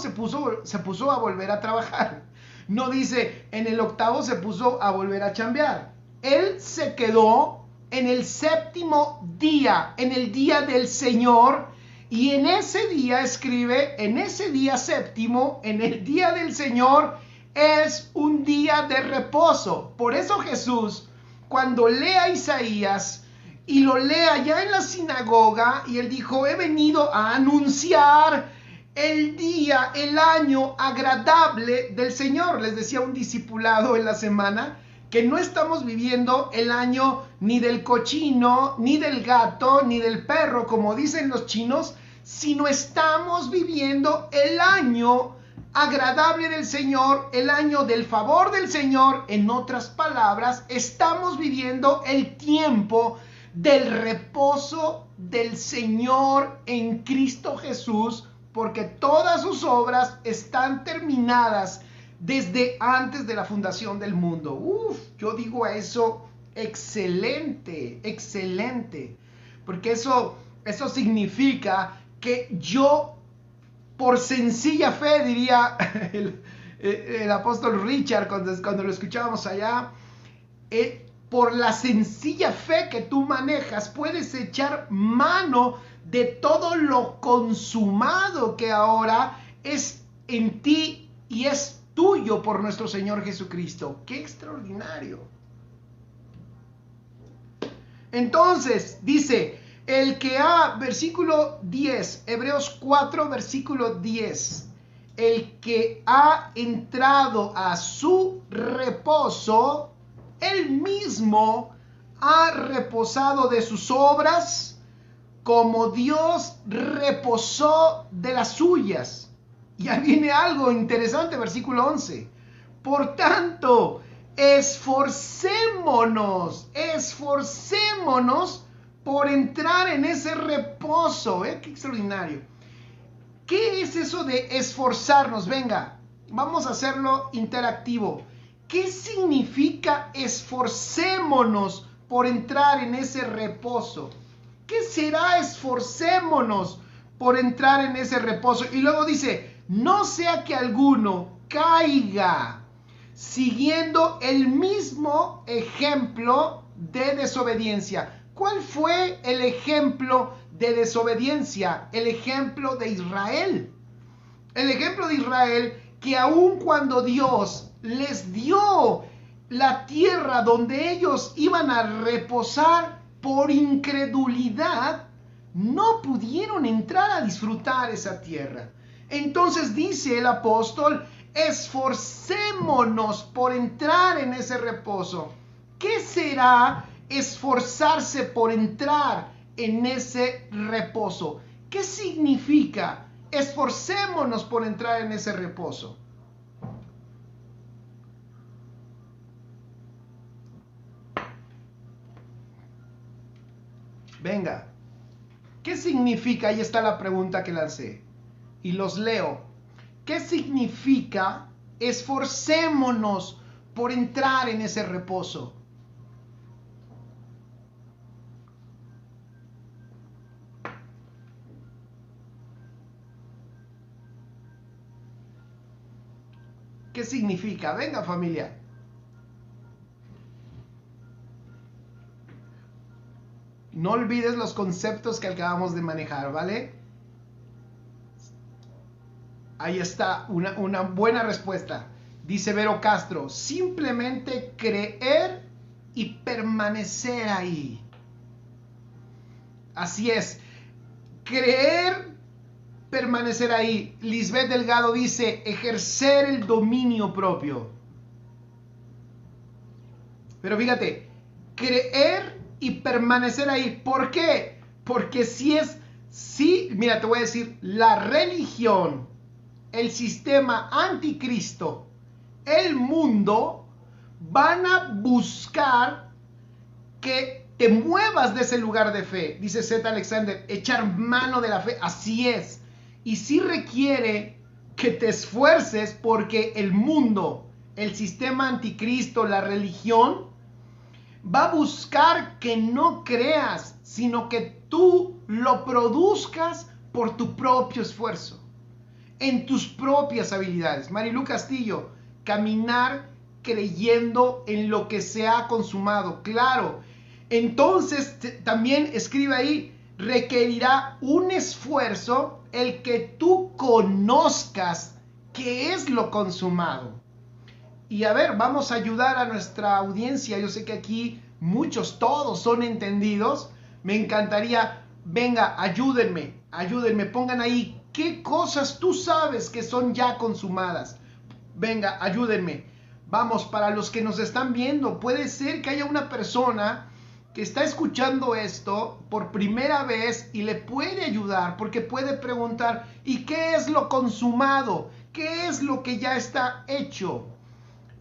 se puso a volver a trabajar. No dice en el 8º se puso a volver a chambear. Él se quedó en el 7º día, en el día del Señor. Y en ese día, escribe, en ese día 7º, en el día del Señor, es un día de reposo. Por eso Jesús, cuando lea Isaías y lo lea ya en la sinagoga, y él dijo, he venido a anunciar el día, el año agradable del Señor. Les decía un discipulado en la semana que no estamos viviendo el año ni del cochino, ni del gato, ni del perro, como dicen los chinos, sino estamos viviendo el año agradable del Señor, el año del favor del Señor. En otras palabras, estamos viviendo el tiempo del reposo del Señor en Cristo Jesús, porque todas sus obras están terminadas desde antes de la fundación del mundo. Yo digo a eso, excelente, excelente, porque eso significa que yo, por sencilla fe, diría el apóstol Richard cuando lo escuchábamos allá, por la sencilla fe que tú manejas, puedes echar mano de todo lo consumado que ahora es en ti y es tuyo por nuestro Señor Jesucristo. ¡Qué extraordinario! Entonces, dice, el que ha, versículo 10, Hebreos 4, versículo 10, el que ha entrado a su reposo, él mismo ha reposado de sus obras, como Dios reposó de las suyas. Ya viene algo interesante, versículo 11. Por tanto, esforcémonos por entrar en ese reposo. Qué extraordinario. ¿Qué es eso de esforzarnos? Venga, vamos a hacerlo interactivo. ¿Qué significa esforcémonos por entrar en ese reposo? ¿Qué será esforcémonos por entrar en ese reposo? Y luego dice, no sea que alguno caiga siguiendo el mismo ejemplo de desobediencia. ¿Cuál fue el ejemplo de desobediencia? El ejemplo de Israel. El ejemplo de Israel, que aun cuando Dios les dio la tierra donde ellos iban a reposar, por incredulidad no pudieron entrar a disfrutar esa tierra. Entonces dice el apóstol, esforcémonos por entrar en ese reposo. ¿Qué será esforzarse por entrar en ese reposo? ¿Qué significa? Esforcémonos por entrar en ese reposo. Venga, ¿qué significa? Ahí está la pregunta que lancé. Y los leo. ¿Qué significa esforcémonos por entrar en ese reposo? ¿Qué significa? Venga, familia. No olvides los conceptos que acabamos de manejar, ¿vale? Ahí está, una buena respuesta. Dice Vero Castro, simplemente creer y permanecer ahí. Así es, creer, permanecer ahí. Lisbeth Delgado dice, ejercer el dominio propio. Pero fíjate, creer y permanecer ahí. ¿Por qué? Porque mira, te voy a decir, la religión, el sistema anticristo, el mundo, van a buscar que te muevas de ese lugar de fe. Dice Z. Alexander, echar mano de la fe. Así es. Y sí requiere que te esfuerces porque el mundo, el sistema anticristo, la religión, va a buscar que no creas, sino que tú lo produzcas por tu propio esfuerzo, en tus propias habilidades. Marilu Castillo, caminar creyendo en lo que se ha consumado. Claro, entonces también escribe ahí, requerirá un esfuerzo el que tú conozcas qué es lo consumado. Y a ver, vamos a ayudar a nuestra audiencia. Yo sé que aquí todos son entendidos. Me encantaría, venga, ayúdenme, pongan ahí qué cosas tú sabes que son ya consumadas. Venga, ayúdenme. Vamos, para los que nos están viendo, puede ser que haya una persona que está escuchando esto por primera vez y le puede ayudar porque puede preguntar, ¿y qué es lo consumado? ¿Qué es lo que ya está hecho?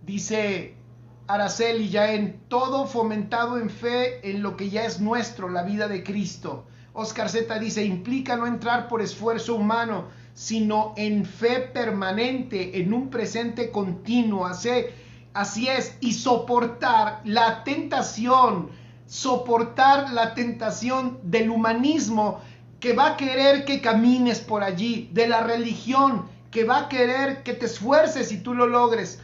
Dice Araceli, ya en todo fomentado en fe en lo que ya es nuestro, la vida de Cristo. Oscar Z dice, implica no entrar por esfuerzo humano, sino en fe permanente, en un presente continuo. Así es, y soportar la tentación del humanismo que va a querer que camines por allí, de la religión que va a querer que te esfuerces y tú lo logres.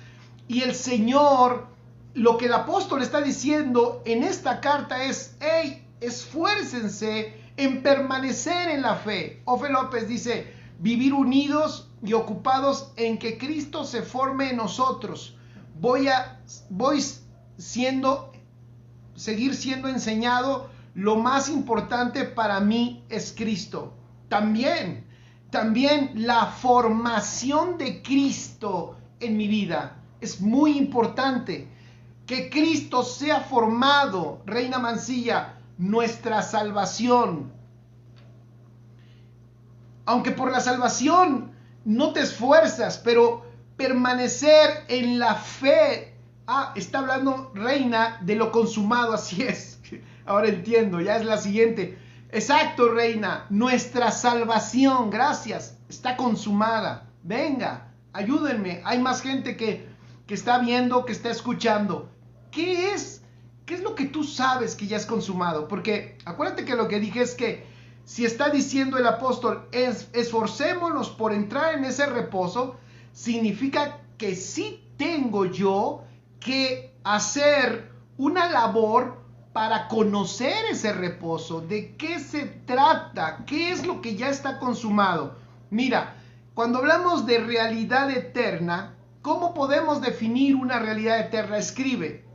Y el Señor, lo que el apóstol está diciendo en esta carta es, hey, esfuércense en permanecer en la fe. Ofe López dice, vivir unidos y ocupados en que Cristo se forme en nosotros. Seguir siendo enseñado, lo más importante para mí es Cristo. También la formación de Cristo en mi vida. Es muy importante que Cristo sea formado, Reina Mancilla, nuestra salvación. Aunque por la salvación no te esfuerzas, pero permanecer en la fe. Está hablando Reina de lo consumado, así es. Ahora entiendo, ya es la siguiente. Exacto, Reina, nuestra salvación, gracias, está consumada. Venga, ayúdenme, hay más gente que está viendo, que está escuchando. ¿Qué es lo que tú sabes que ya es consumado? Porque acuérdate que lo que dije es que si está diciendo el apóstol, esforcémonos por entrar en ese reposo, significa que sí tengo yo que hacer una labor para conocer ese reposo. ¿De qué se trata? ¿Qué es lo que ya está consumado? Mira, cuando hablamos de realidad eterna, ¿cómo podemos definir una realidad eterna? Escribe.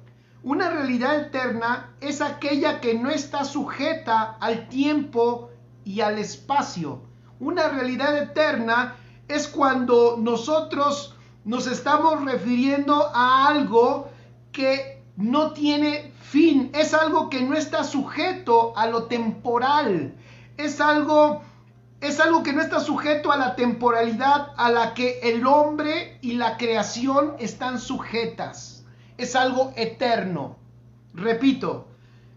Una realidad eterna es aquella que no está sujeta al tiempo y al espacio. Una realidad eterna es cuando nosotros nos estamos refiriendo a algo que no tiene fin, es algo que no está sujeto a lo temporal, es algo que no está sujeto a la temporalidad a la que el hombre y la creación están sujetas. Es algo eterno. Repito,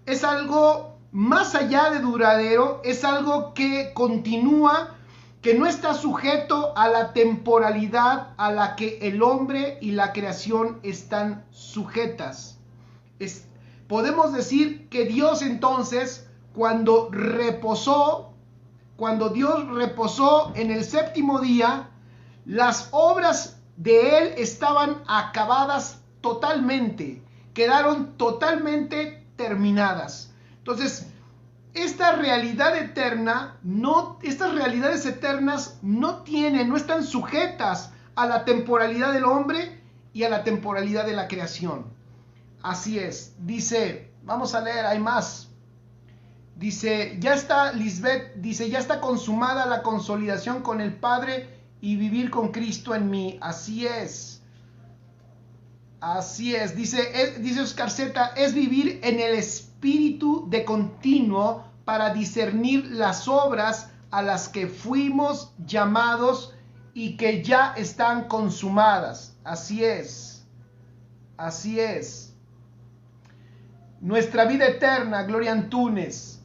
es algo más allá de duradero, es algo que continúa, que no está sujeto a la temporalidad a la que el hombre y la creación están sujetas. Podemos decir que Dios entonces, cuando Dios reposó en el séptimo día, las obras de Él estaban acabadas totalmente, quedaron totalmente terminadas. Entonces, esta realidad eterna, estas realidades eternas no están sujetas a la temporalidad del hombre y a la temporalidad de la creación. Así es, dice, vamos a leer, hay más. Dice, ya está, Lisbeth, dice, ya está consumada la consolidación con el Padre y vivir con Cristo en mí. Así es. Así es. Dice Oscar Z, es vivir en el espíritu de continuo para discernir las obras a las que fuimos llamados y que ya están consumadas. Así es. Así es. Nuestra vida eterna, Gloria Antunes.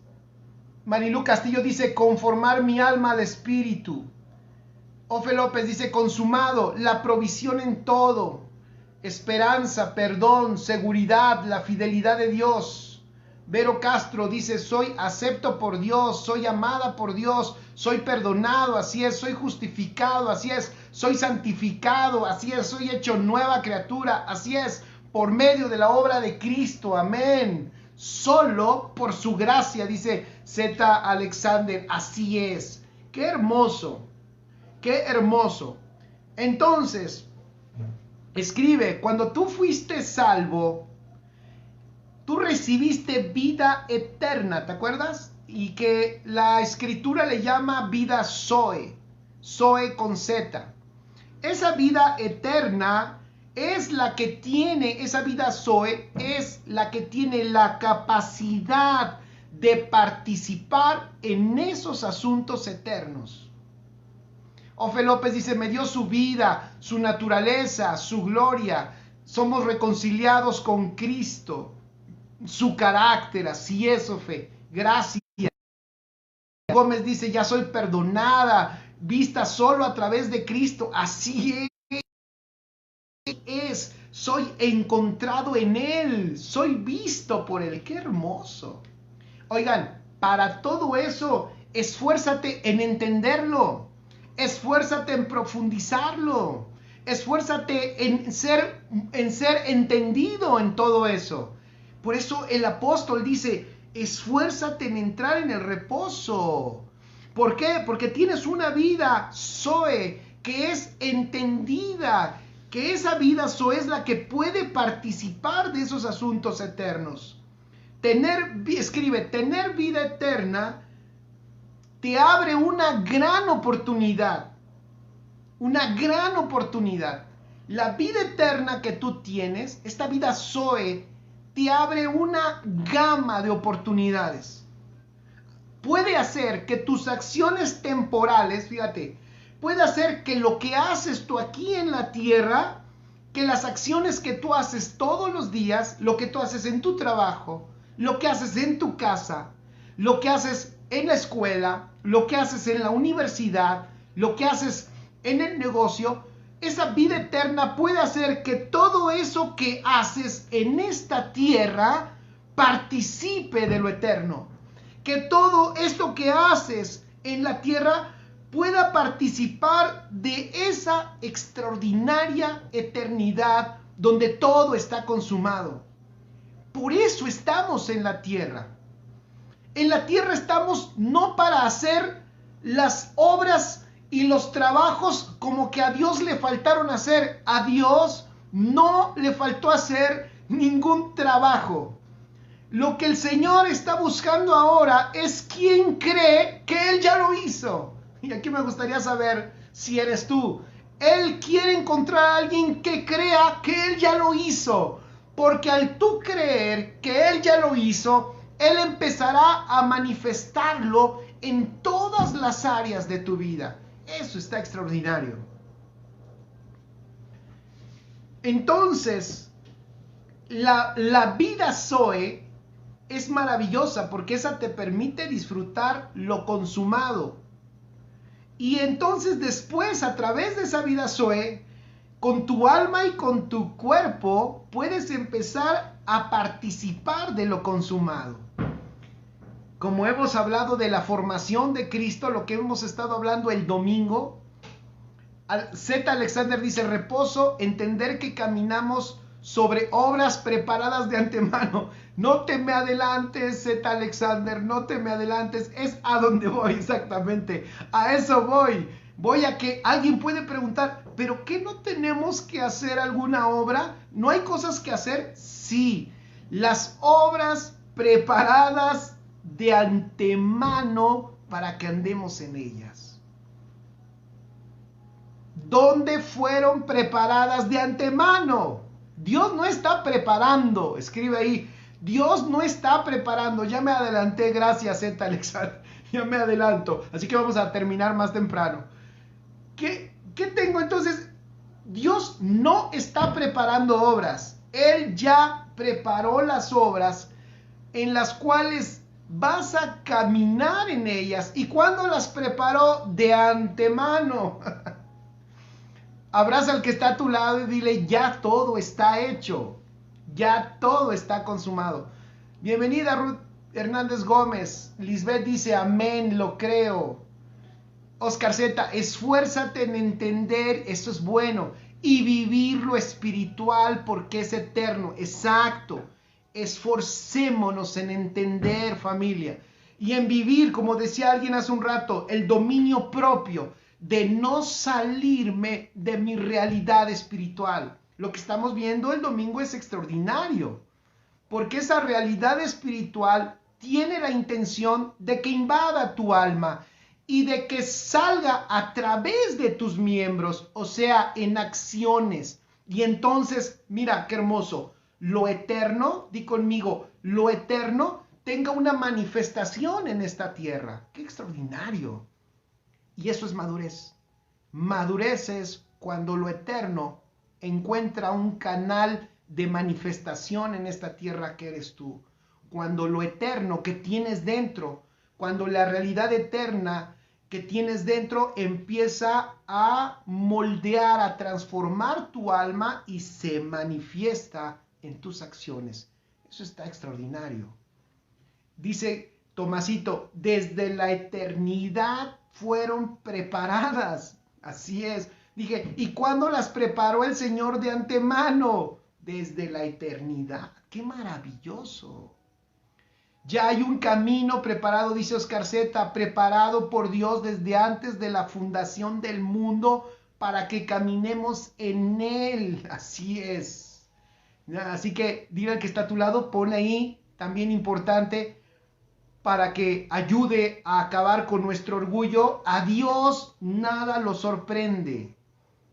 Marilu Castillo dice, conformar mi alma al espíritu. Ofe López dice, consumado, la provisión en todo, esperanza, perdón, seguridad, la fidelidad de Dios. Vero Castro dice, soy acepto por Dios, soy amada por Dios, soy perdonado, así es, soy justificado, así es, soy santificado, así es, soy hecho nueva criatura, así es, por medio de la obra de Cristo, amén. Solo por su gracia, dice Z. Alexander, así es. Qué hermoso, qué hermoso. Entonces, escribe, cuando tú fuiste salvo, tú recibiste vida eterna, ¿te acuerdas? Y que la escritura le llama vida Zoe, Zoe con Z. Esa vida eterna es la que tiene, esa vida Zoe es la que tiene la capacidad de participar en esos asuntos eternos. Ofe López dice, me dio su vida, su naturaleza, su gloria, somos reconciliados con Cristo, su carácter, así es, Ofe, gracias. Gómez dice, ya soy perdonada, vista solo a través de Cristo, así es, soy encontrado en Él, soy visto por Él, qué hermoso. Oigan, para todo eso, esfuérzate en entenderlo, esfuérzate en profundizarlo, esfuérzate en ser entendido en todo eso. Por eso el apóstol dice, esfuérzate en entrar en el reposo. ¿Por qué? Porque tienes una vida Zoe que es entendida, que esa vida Zoe es la que puede participar de esos asuntos eternos. Escribe, tener vida eterna te abre una gran oportunidad. Una gran oportunidad. La vida eterna que tú tienes, esta vida Zoe, te abre una gama de oportunidades. Puede hacer que tus acciones temporales, fíjate, puede hacer que lo que haces tú aquí en la tierra, que las acciones que tú haces todos los días, lo que tú haces en tu trabajo, lo que haces en tu casa, lo que haces en la escuela, lo que haces en la universidad, lo que haces en el negocio, esa vida eterna puede hacer que todo eso que haces en esta tierra participe de lo eterno. que todo esto que haces en la tierra pueda participar de esa extraordinaria eternidad donde todo está consumado. Por eso estamos en la tierra. En la tierra estamos no para hacer las obras y los trabajos como que a Dios le faltaron hacer. A Dios no le faltó hacer ningún trabajo. Lo que el Señor está buscando ahora es quien cree que Él ya lo hizo. Y aquí me gustaría saber si eres tú. Él quiere encontrar a alguien que crea que Él ya lo hizo. Porque al tú creer que Él ya lo hizo, Él empezará a manifestarlo en todas las áreas de tu vida. Eso está extraordinario. Entonces, la vida Zoe es maravillosa porque esa te permite disfrutar lo consumado. Y entonces después, a través de esa vida Zoe, con tu alma y con tu cuerpo, puedes empezar a participar de lo consumado. Como hemos hablado de la formación de Cristo, lo que hemos estado hablando el domingo, Z. Alexander dice: reposo, entender que caminamos sobre obras preparadas de antemano. No te me adelantes, Z. Alexander, no te me adelantes. Es a donde voy exactamente. A eso voy. Voy a que alguien puede preguntar: ¿pero qué no tenemos que hacer alguna obra? ¿No hay cosas que hacer? Sí. Las obras preparadas de antemano para que andemos en ellas. ¿Dónde fueron preparadas de antemano? Dios no está preparando, escribe ahí, Dios no está preparando. Ya me adelanté, gracias Z. Alexander, ya me adelanto, así que vamos a terminar más temprano. ¿Qué tengo entonces? Dios no está preparando obras, Él ya preparó las obras en las cuales vas a caminar en ellas. ¿Y cuándo las preparó? De antemano. Abraza al que está a tu lado y dile: ya todo está hecho, ya todo está consumado. Bienvenida Ruth Hernández Gómez. Lisbeth dice: amén, lo creo. Oscar Z: esfuérzate en entender, esto es bueno, y vivir lo espiritual porque es eterno. Exacto. Esforcémonos en entender, familia, y en vivir, como decía alguien hace un rato, el dominio propio de no salirme de mi realidad espiritual. Lo que estamos viendo el domingo es extraordinario, porque esa realidad espiritual tiene la intención de que invada tu alma y de que salga a través de tus miembros, o sea, en acciones. Y entonces, mira qué hermoso, lo eterno, di conmigo, lo eterno tenga una manifestación en esta tierra. ¡Qué extraordinario! Y eso es madurez. Madurez es cuando lo eterno encuentra un canal de manifestación en esta tierra que eres tú. Cuando lo eterno que tienes dentro, cuando la realidad eterna que tienes dentro empieza a moldear, a transformar tu alma y se manifiesta en tus acciones. Eso está extraordinario. Dice Tomasito: desde la eternidad fueron preparadas. Así es. Dije: ¿y cuándo las preparó el Señor de antemano? Desde la eternidad. ¡Qué maravilloso! Ya hay un camino preparado, dice Oscar Z, preparado por Dios desde antes de la fundación del mundo para que caminemos en él. Así es. Así que dile al que está a tu lado, pon ahí, también importante, para que ayude a acabar con nuestro orgullo. A Dios nada lo sorprende.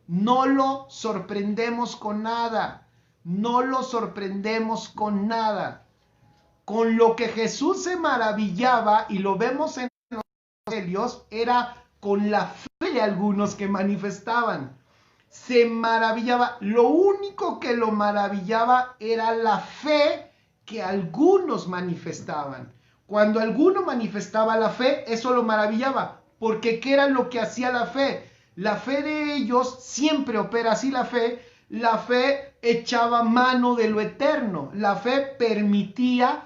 No lo sorprendemos con nada. No lo sorprendemos con nada. Con lo que Jesús se maravillaba, y lo vemos en los evangelios, era con la fe de algunos que manifestaban. Se maravillaba. Lo único que lo maravillaba era la fe que algunos manifestaban. Cuando alguno manifestaba la fe, eso lo maravillaba. Porque ¿qué era lo que hacía la fe? La fe de ellos siempre opera así. La fe echaba mano de lo eterno. La fe permitía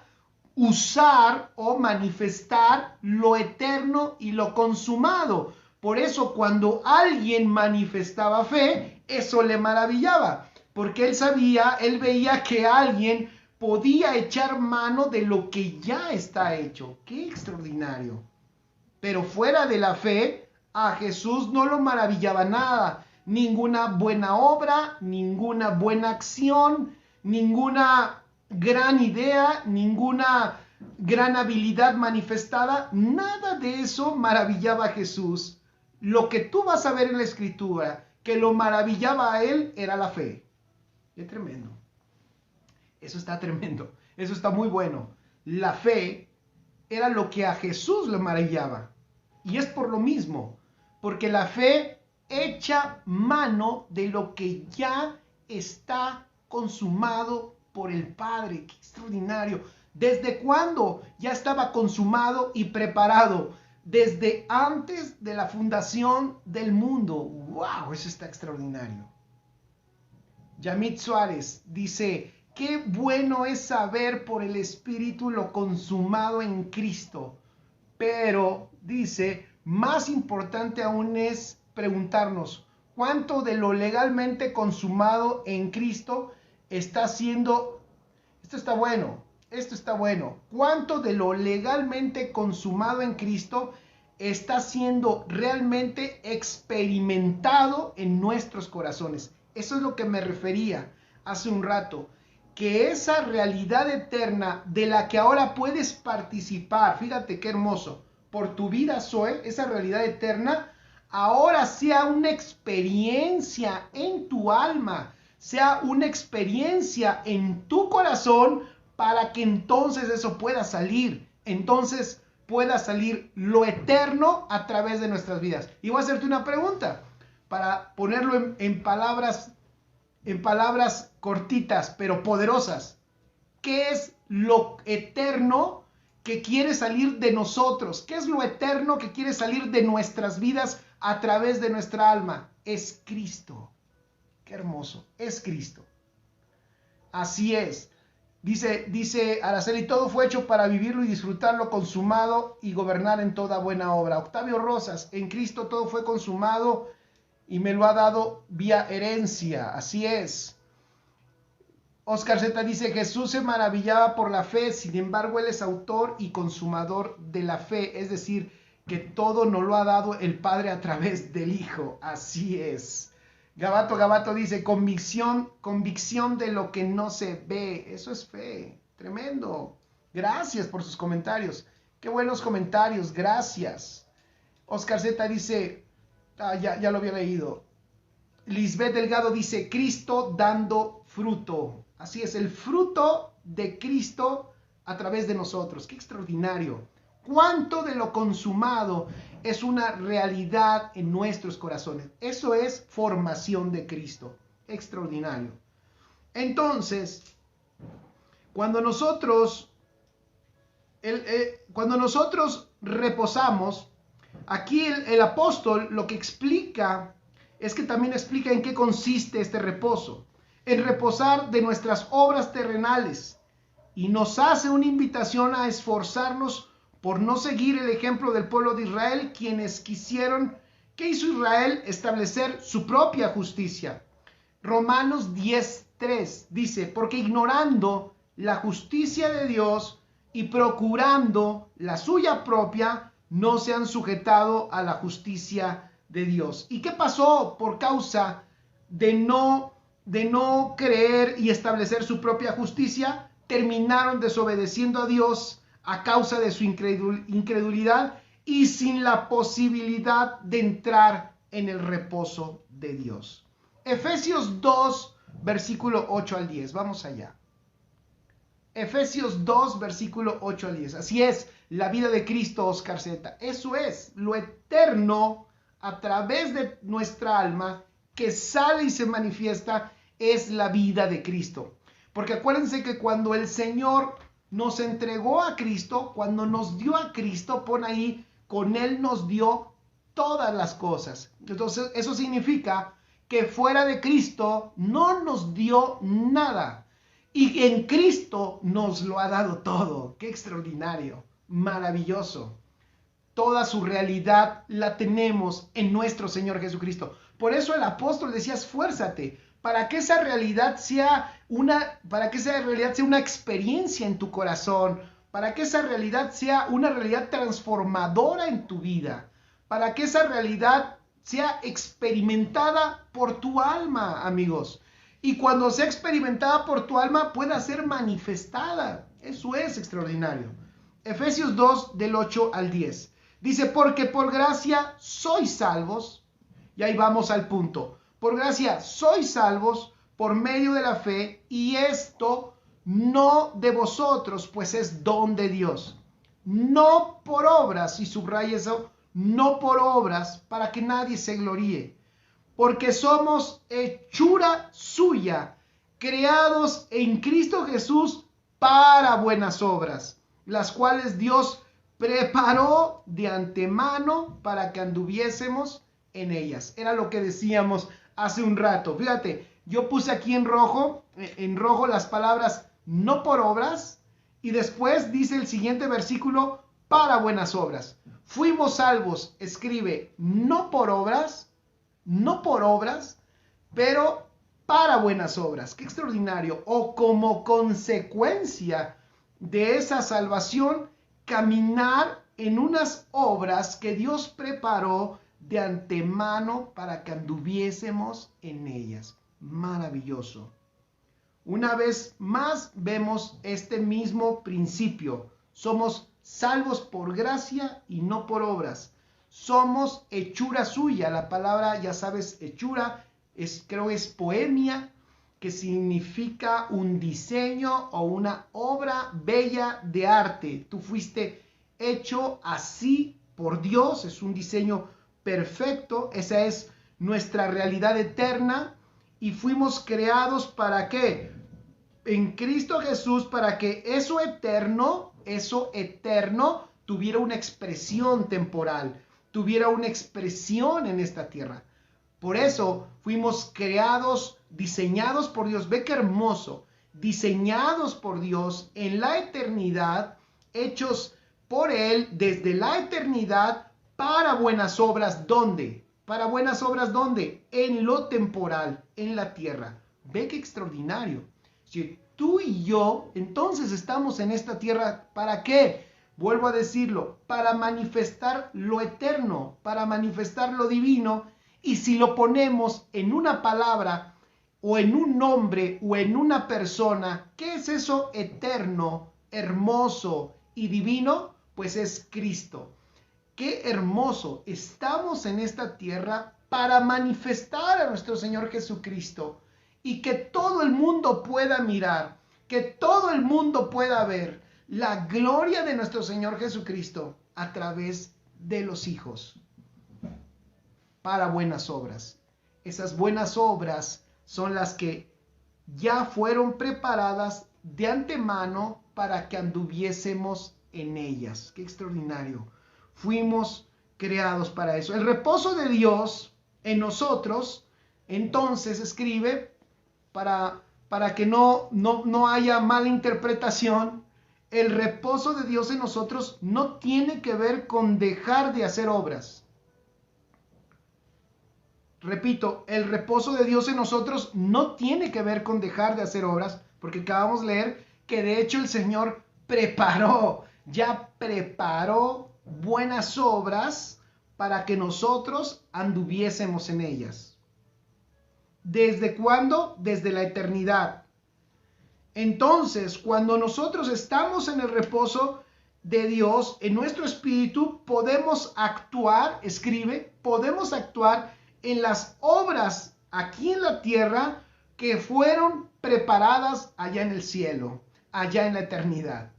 usar o manifestar lo eterno y lo consumado. Por eso cuando alguien manifestaba fe, eso le maravillaba, porque él veía que alguien podía echar mano de lo que ya está hecho. ¡Qué extraordinario! Pero fuera de la fe, a Jesús no lo maravillaba nada. Ninguna buena obra, ninguna buena acción, ninguna gran idea, ninguna gran habilidad manifestada. Nada de eso maravillaba a Jesús. Lo que tú vas a ver en la Escritura, que lo maravillaba a él, era la fe. ¡Qué tremendo! Eso está tremendo. Eso está muy bueno. La fe era lo que a Jesús le maravillaba. Y es por lo mismo, porque la fe echa mano de lo que ya está consumado por el Padre. ¡Qué extraordinario! ¿Desde cuándo ya estaba consumado y preparado? Desde antes de la fundación del mundo. ¡Wow! Eso está extraordinario. Yamit Suárez dice: qué bueno es saber por el Espíritu lo consumado en Cristo. Pero, dice, más importante aún es preguntarnos, ¿cuánto de lo legalmente consumado en Cristo está siendo... Esto está bueno. ¿Cuánto de lo legalmente consumado en Cristo está siendo realmente experimentado en nuestros corazones? Eso es lo que me refería hace un rato. Que esa realidad eterna de la que ahora puedes participar, fíjate qué hermoso, por tu vida Zoe, esa realidad eterna, ahora sea una experiencia en tu alma, sea una experiencia en tu corazón, para que entonces eso pueda salir, entonces pueda salir lo eterno a través de nuestras vidas. Y voy a hacerte una pregunta, para ponerlo en palabras cortitas pero poderosas. ¿Qué es lo eterno que quiere salir de nosotros? ¿Qué es lo eterno que quiere salir de nuestras vidas a través de nuestra alma? Es Cristo. Qué hermoso, es Cristo. Así es. Dice Araceli: todo fue hecho para vivirlo y disfrutarlo consumado y gobernar en toda buena obra. Octavio Rosas: en Cristo todo fue consumado y me lo ha dado vía herencia. Así es. Oscar Z dice: Jesús se maravillaba por la fe, sin embargo él es autor y consumador de la fe, es decir, que todo nos lo ha dado el Padre a través del Hijo. Así es. Gabato dice: convicción de lo que no se ve. Eso es fe. Tremendo. Gracias por sus comentarios. Qué buenos comentarios. Gracias. Oscar Z dice: ya lo había leído. Lisbeth Delgado dice: Cristo dando fruto. Así es, el fruto de Cristo a través de nosotros. ¡Qué extraordinario! ¿Cuánto de lo consumado es una realidad en nuestros corazones? Eso es formación de Cristo. Extraordinario. Entonces, cuando nosotros reposamos, aquí el apóstol lo que explica es que también explica en qué consiste este reposo. En reposar de nuestras obras terrenales, y nos hace una invitación a esforzarnos por no seguir el ejemplo del pueblo de Israel, quienes quisieron, ¿qué hizo Israel? Establecer su propia justicia. Romanos 10:3 dice: porque ignorando la justicia de Dios y procurando la suya propia, no se han sujetado a la justicia de Dios. ¿Y qué pasó por causa de no creer y establecer su propia justicia? Terminaron desobedeciendo a Dios a causa de su incredulidad y sin la posibilidad de entrar en el reposo de Dios. Efesios 2, versículo 8 al 10. Vamos allá. Efesios 2, versículo 8 al 10. Así es, la vida de Cristo, Oscar Z. Eso es, lo eterno a través de nuestra alma que sale y se manifiesta, es la vida de Cristo. Porque acuérdense que cuando el Señor nos entregó a Cristo, cuando nos dio a Cristo, pon ahí, con Él nos dio todas las cosas. Entonces, eso significa que fuera de Cristo no nos dio nada. Y en Cristo nos lo ha dado todo. ¡Qué extraordinario! Maravilloso. Toda su realidad la tenemos en nuestro Señor Jesucristo. Por eso el apóstol decía, esfuérzate para que esa realidad sea una experiencia en tu corazón, para que esa realidad sea una realidad transformadora en tu vida, para que esa realidad sea experimentada por tu alma, amigos. Y cuando sea experimentada por tu alma, pueda ser manifestada. Eso es extraordinario. Efesios 2, del 8 al 10. Dice, porque por gracia sois salvos. Y ahí vamos al punto. Por gracia sois salvos por medio de la fe. Y esto no de vosotros, pues es don de Dios. No por obras, y subraya eso, no por obras, para que nadie se gloríe. Porque somos hechura suya, creados en Cristo Jesús para buenas obras, las cuales Dios preparó de antemano para que anduviésemos en ellas. Era lo que decíamos hace un rato. Fíjate, yo puse aquí en rojo las palabras no por obras, y después dice el siguiente versículo, para buenas obras. Fuimos salvos, escribe, no por obras, pero para buenas obras. ¡Qué extraordinario! O como consecuencia de esa salvación, caminar en unas obras que Dios preparó de antemano para que anduviésemos en ellas. Maravilloso. Una vez más vemos este mismo principio. Somos salvos por gracia y no por obras. Somos hechura suya. La palabra, ya sabes, hechura, creo es poemia, que significa un diseño o una obra bella de arte. Tú fuiste hecho así por Dios, es un diseño perfecto. Esa es nuestra realidad eterna. Y fuimos creados ¿para qué? En Cristo Jesús, para que eso eterno tuviera una expresión temporal, tuviera una expresión en esta tierra. Por eso fuimos creados, diseñados por Dios. Ve qué hermoso. Diseñados por Dios en la eternidad, hechos por Él desde la eternidad para buenas obras. ¿Dónde? Para buenas obras, ¿dónde? En lo temporal, en la tierra. Ve qué extraordinario. Si tú y yo, entonces estamos en esta tierra, ¿para qué? Vuelvo a decirlo, para manifestar lo eterno, para manifestar lo divino. Y si lo ponemos en una palabra, o en un nombre, o en una persona, ¿qué es eso eterno, hermoso y divino? Pues es Cristo. ¡Qué hermoso! Estamos en esta tierra para manifestar a nuestro Señor Jesucristo y que todo el mundo pueda mirar, que todo el mundo pueda ver la gloria de nuestro Señor Jesucristo a través de los hijos para buenas obras. Esas buenas obras son las que ya fueron preparadas de antemano para que anduviésemos en ellas. ¡Qué extraordinario! Fuimos creados para eso. El reposo de Dios en nosotros, entonces escribe, para que no haya mala interpretación, el reposo de Dios en nosotros no tiene que ver con dejar de hacer obras. Repito, el reposo de Dios en nosotros no tiene que ver con dejar de hacer obras, porque acabamos de leer que de hecho el Señor ya preparó buenas obras para que nosotros anduviésemos en ellas. ¿Desde cuándo? Desde la eternidad. Entonces, cuando nosotros estamos en el reposo de Dios, en nuestro espíritu, podemos actuar, podemos actuar en las obras aquí en la tierra que fueron preparadas allá en el cielo, allá en la eternidad.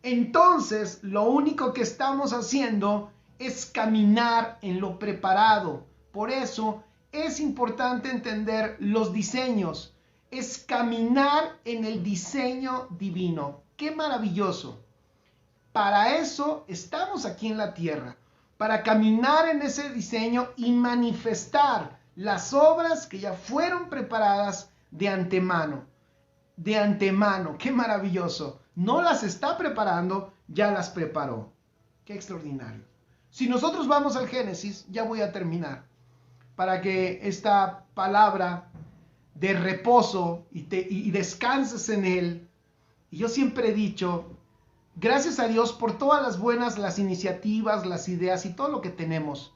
Entonces, lo único que estamos haciendo es caminar en lo preparado. Por eso es importante entender los diseños. Es caminar en el diseño divino. ¡Qué maravilloso! Para eso estamos aquí en la tierra, para caminar en ese diseño y manifestar las obras que ya fueron preparadas de antemano. de antemano. ¡Qué maravilloso! No las está preparando, ya las preparó. ¡Qué extraordinario! Si nosotros vamos al Génesis, ya voy a terminar, para que esta palabra de reposo y descanses en él. Y yo siempre he dicho, gracias a Dios por todas las buenas, las iniciativas, las ideas y todo lo que tenemos.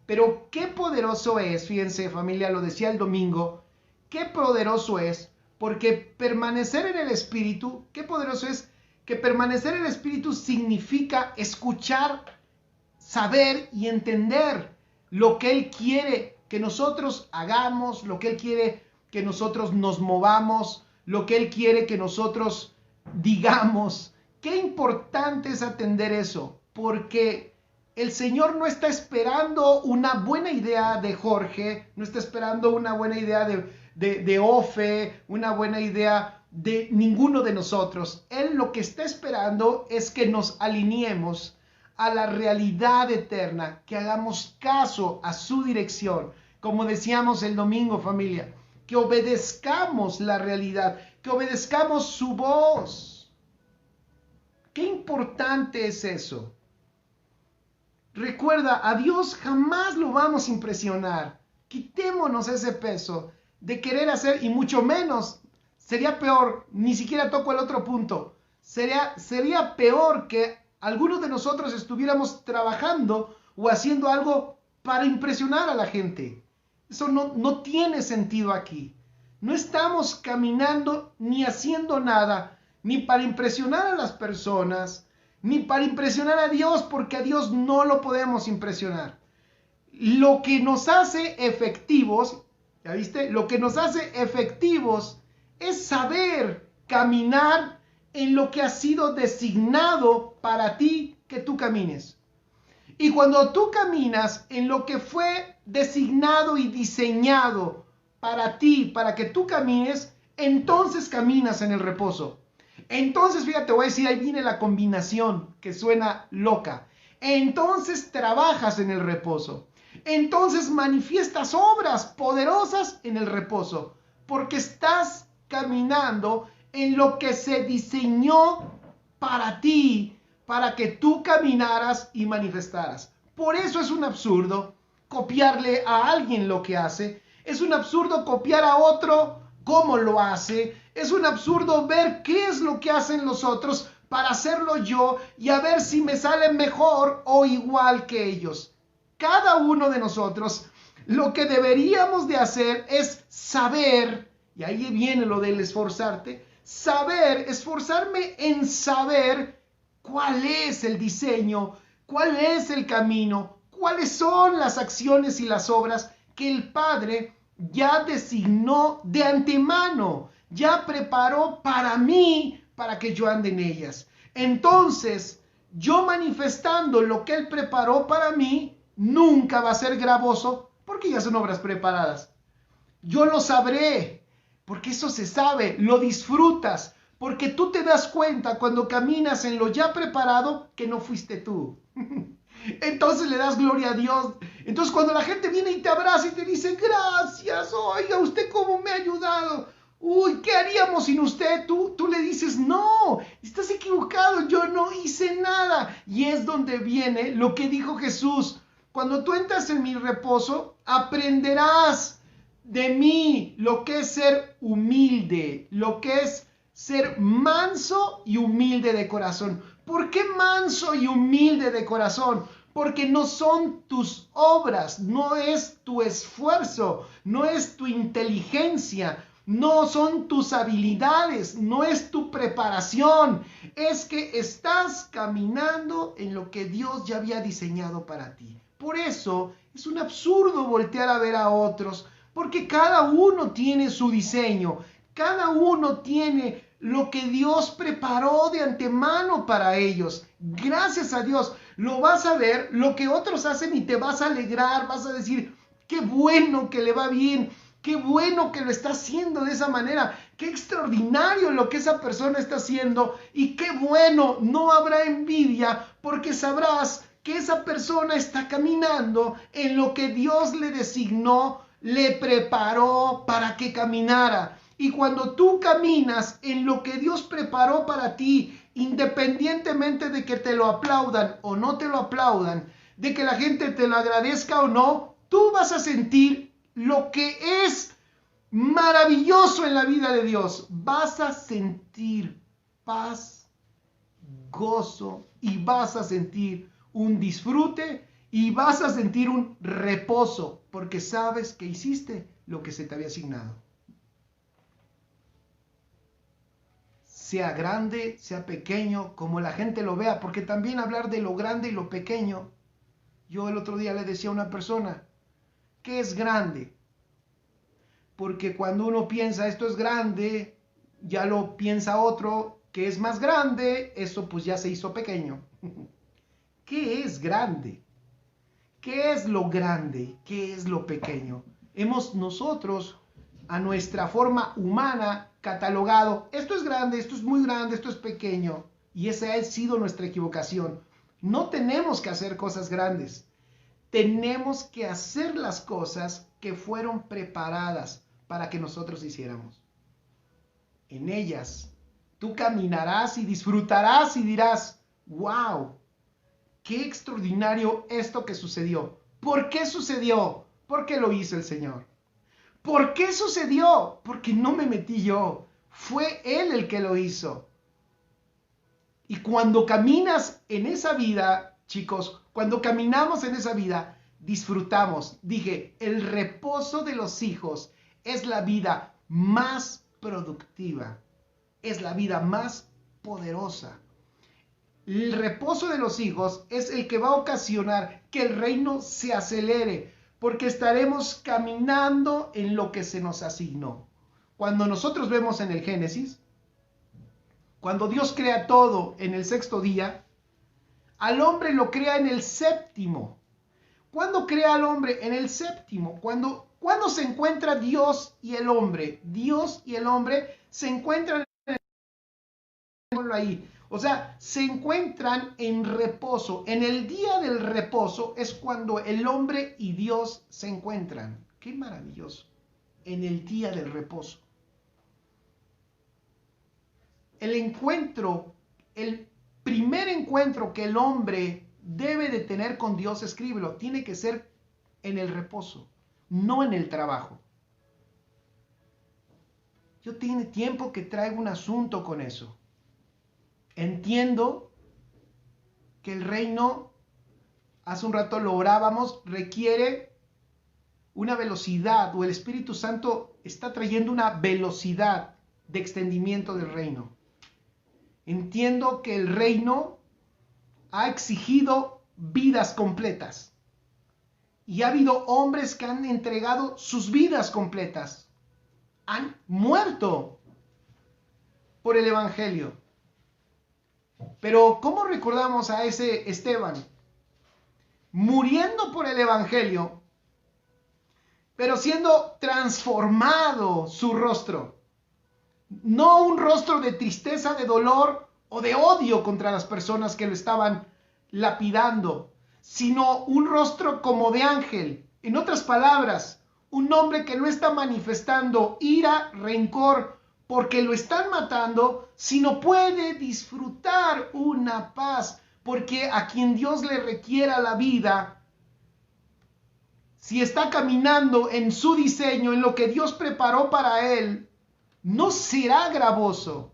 Pero qué poderoso es, fíjense familia, lo decía el domingo, qué poderoso es, porque permanecer en el Espíritu, qué poderoso es que permanecer en el Espíritu significa escuchar, saber y entender lo que Él quiere que nosotros hagamos, lo que Él quiere que nosotros nos movamos, lo que Él quiere que nosotros digamos. Qué importante es atender eso, porque el Señor no está esperando una buena idea de Jorge, no está esperando una buena idea de Ofe, una buena idea de ninguno de nosotros. Él lo que está esperando es que nos alineemos a la realidad eterna, que hagamos caso a su dirección. Como decíamos el domingo, familia, que obedezcamos la realidad, que obedezcamos su voz. Qué importante es eso. Recuerda, a Dios jamás lo vamos a impresionar. Quitémonos ese peso de querer hacer, y mucho menos, sería peor, ni siquiera toco el otro punto, sería peor que algunos de nosotros estuviéramos trabajando o haciendo algo para impresionar a la gente. Eso no tiene sentido aquí. No estamos caminando ni haciendo nada, ni para impresionar a las personas, ni para impresionar a Dios, porque a Dios no lo podemos impresionar. Lo que nos hace efectivos, ¿ya viste? Lo que nos hace efectivos es saber caminar en lo que ha sido designado para ti que tú camines. Y cuando tú caminas en lo que fue designado y diseñado para ti, para que tú camines, entonces caminas en el reposo. Entonces, fíjate, voy a decir, ahí viene la combinación que suena loca. Entonces trabajas en el reposo. Entonces manifiestas obras poderosas en el reposo, porque estás caminando en lo que se diseñó para ti, para que tú caminaras y manifestaras. Por eso es un absurdo copiarle a alguien lo que hace. Es un absurdo copiar a otro cómo lo hace. Es un absurdo ver qué es lo que hacen los otros para hacerlo yo y a ver si me sale mejor o igual que ellos. Cada uno de nosotros lo que deberíamos de hacer es saber, y ahí viene lo del esforzarte, esforzarme en saber cuál es el diseño, cuál es el camino, cuáles son las acciones y las obras que el Padre ya designó de antemano, ya preparó para mí, para que yo ande en ellas. Entonces, yo manifestando lo que Él preparó para mí, nunca va a ser gravoso, porque ya son obras preparadas. Yo lo sabré, porque eso se sabe, lo disfrutas, porque tú te das cuenta cuando caminas en lo ya preparado que no fuiste tú. Entonces le das gloria a Dios. Entonces cuando la gente viene y te abraza y te dice, gracias, oiga, usted cómo me ha ayudado. Uy, ¿qué haríamos sin usted? Tú le dices, no, estás equivocado, yo no hice nada. Y es donde viene lo que dijo Jesús. Cuando tú entras en mi reposo, aprenderás de mí lo que es ser humilde, lo que es ser manso y humilde de corazón. ¿Por qué manso y humilde de corazón? Porque no son tus obras, no es tu esfuerzo, no es tu inteligencia, no son tus habilidades, no es tu preparación. Es que estás caminando en lo que Dios ya había diseñado para ti. Por eso es un absurdo voltear a ver a otros, porque cada uno tiene su diseño, cada uno tiene lo que Dios preparó de antemano para ellos. Gracias a Dios, lo vas a ver, lo que otros hacen y te vas a alegrar, vas a decir, qué bueno que le va bien, qué bueno que lo está haciendo de esa manera, qué extraordinario lo que esa persona está haciendo y qué bueno, no habrá envidia porque sabrás que esa persona está caminando en lo que Dios le designó, le preparó para que caminara. Y cuando tú caminas en lo que Dios preparó para ti, independientemente de que te lo aplaudan o no te lo aplaudan, de que la gente te lo agradezca o no, tú vas a sentir lo que es maravilloso en la vida de Dios. Vas a sentir paz, gozo, y vas a sentir un disfrute y vas a sentir un reposo, porque sabes que hiciste lo que se te había asignado. Sea grande, sea pequeño, como la gente lo vea, porque también hablar de lo grande y lo pequeño. Yo el otro día le decía a una persona, ¿qué es grande? Porque cuando uno piensa esto es grande, ya lo piensa otro que es más grande, eso pues ya se hizo pequeño. ¿Qué es grande? ¿Qué es lo grande? ¿Qué es lo pequeño? Hemos nosotros, a nuestra forma humana, catalogado, esto es grande, esto es muy grande, esto es pequeño. Y esa ha sido nuestra equivocación. No tenemos que hacer cosas grandes. Tenemos que hacer las cosas que fueron preparadas para que nosotros hiciéramos. En ellas, tú caminarás y disfrutarás y dirás, wow, qué extraordinario esto que sucedió. ¿Por qué sucedió? Porque lo hizo el Señor. ¿Por qué sucedió? Porque no me metí yo. Fue Él el que lo hizo. Y cuando caminas en esa vida, chicos, cuando caminamos en esa vida, disfrutamos. Dije, el reposo de los hijos es la vida más productiva. Es la vida más poderosa. El reposo de los hijos es el que va a ocasionar que el reino se acelere, porque estaremos caminando en lo que se nos asignó. Cuando nosotros vemos en el Génesis, cuando Dios crea todo en el sexto día, al hombre lo crea en el séptimo. ¿Cuándo crea al hombre? En el séptimo. ¿Cuándo se encuentra Dios y el hombre? Dios y el hombre se encuentran ahí. O sea, se encuentran en reposo. En el día del reposo es cuando el hombre y Dios se encuentran. ¡Qué maravilloso! En el día del reposo. El encuentro, el primer encuentro que el hombre debe de tener con Dios, escríbelo, tiene que ser en el reposo, no en el trabajo. Yo tiene tiempo que traigo un asunto con eso. Entiendo que el reino, hace un rato lo orábamos, requiere una velocidad, o el Espíritu Santo está trayendo una velocidad de extendimiento del reino. Entiendo que el reino ha exigido vidas completas. Y ha habido hombres que han entregado sus vidas completas. Han muerto por el Evangelio. Pero ¿cómo recordamos a ese Esteban? Muriendo por el Evangelio, pero siendo transformado su rostro. No un rostro de tristeza, de dolor o de odio contra las personas que lo estaban lapidando, sino un rostro como de ángel. En otras palabras, un hombre que no está manifestando ira, rencor, porque lo están matando, sino puede disfrutar una paz, porque a quien Dios le requiera la vida, si está caminando en su diseño, en lo que Dios preparó para él, no será gravoso,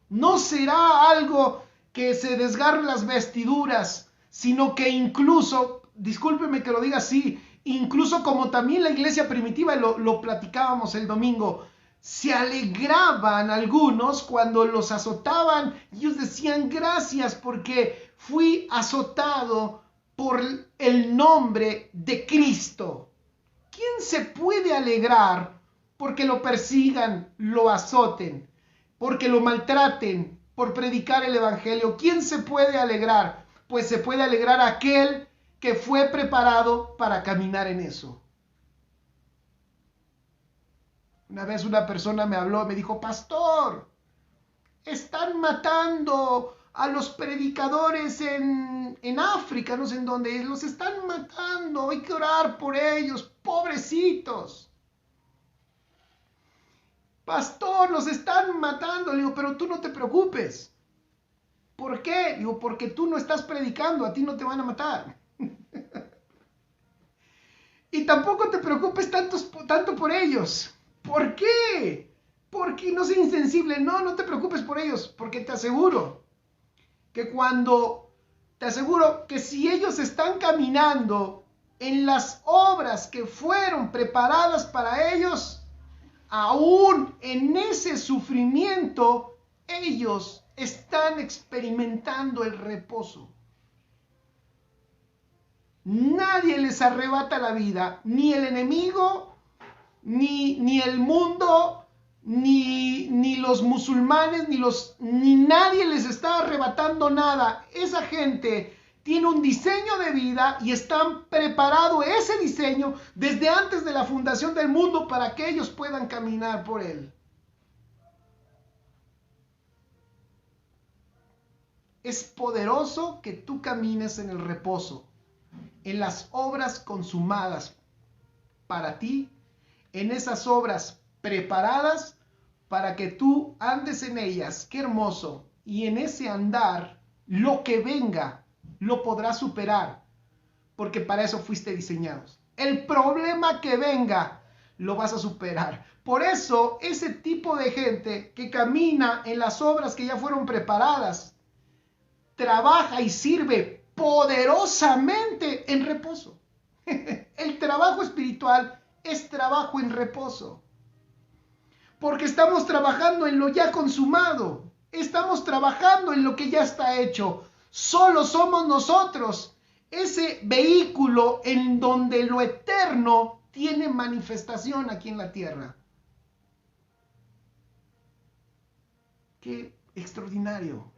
no será algo que se desgarre las vestiduras, sino que incluso, discúlpeme que lo diga así, incluso como también la iglesia primitiva, lo platicábamos el domingo, se alegraban algunos cuando los azotaban. Ellos decían gracias porque fui azotado por el nombre de Cristo. ¿Quién se puede alegrar porque lo persigan, lo azoten, porque lo maltraten por predicar el evangelio? ¿Quién se puede alegrar? Pues se puede alegrar aquel que fue preparado para caminar en eso. Una vez una persona me habló, me dijo, pastor, están matando a los predicadores en África, no sé en dónde, los están matando, hay que orar por ellos, pobrecitos. Pastor, nos están matando. Le digo, pero tú no te preocupes. ¿Por qué? Digo, porque tú no estás predicando, a ti no te van a matar. Y tampoco te preocupes tanto por ellos. ¿Por qué? Porque no seas insensible. No, no te preocupes por ellos, porque te aseguro que si ellos están caminando en las obras que fueron preparadas para ellos, aún en ese sufrimiento, ellos están experimentando el reposo. Nadie les arrebata la vida, ni el enemigo, ni el mundo, ni los musulmanes, ni nadie les está arrebatando nada. Esa gente tiene un diseño de vida y están preparado ese diseño desde antes de la fundación del mundo para que ellos puedan caminar por él. Es poderoso que tú camines en el reposo, en las obras consumadas para ti, en esas obras preparadas para que tú andes en ellas. Qué hermoso. Y en ese andar, lo que venga, lo podrás superar, porque para eso fuiste diseñados. El problema que venga, lo vas a superar. Por eso, ese tipo de gente que camina en las obras que ya fueron preparadas, trabaja y sirve poderosamente en reposo. El trabajo espiritual es trabajo en reposo. Porque estamos trabajando en lo ya consumado. Estamos trabajando en lo que ya está hecho. Solo somos nosotros ese vehículo en donde lo eterno tiene manifestación aquí en la tierra. Qué extraordinario.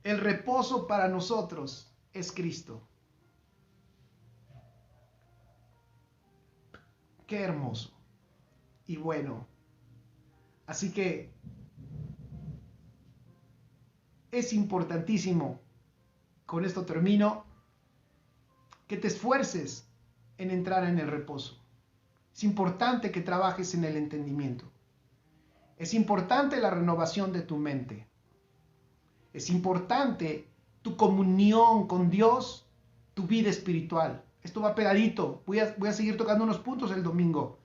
El reposo para nosotros es Cristo. Qué hermoso. Y bueno, así que es importantísimo, con esto termino, que te esfuerces en entrar en el reposo. Es importante que trabajes en el entendimiento. Es importante la renovación de tu mente. Es importante tu comunión con Dios, tu vida espiritual. Esto va pegadito. Voy a seguir tocando unos puntos el domingo.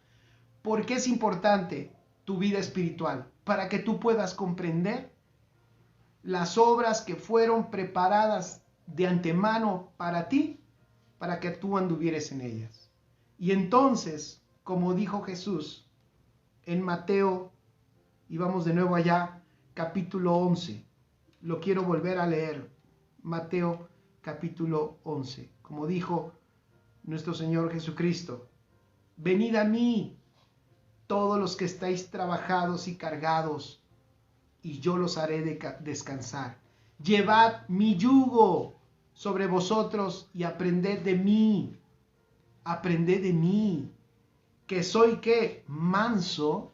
¿Por qué es importante tu vida espiritual? Para que tú puedas comprender las obras que fueron preparadas de antemano para ti, para que tú anduvieres en ellas. Y entonces, como dijo Jesús en Mateo, y vamos de nuevo allá, capítulo 11. Lo quiero volver a leer. Mateo capítulo 11. Como dijo nuestro Señor Jesucristo, venid a mí, todos los que estáis trabajados y cargados, y yo los haré descansar. Llevad mi yugo sobre vosotros y aprended de mí. Aprended de mí, que soy ¿qué? Manso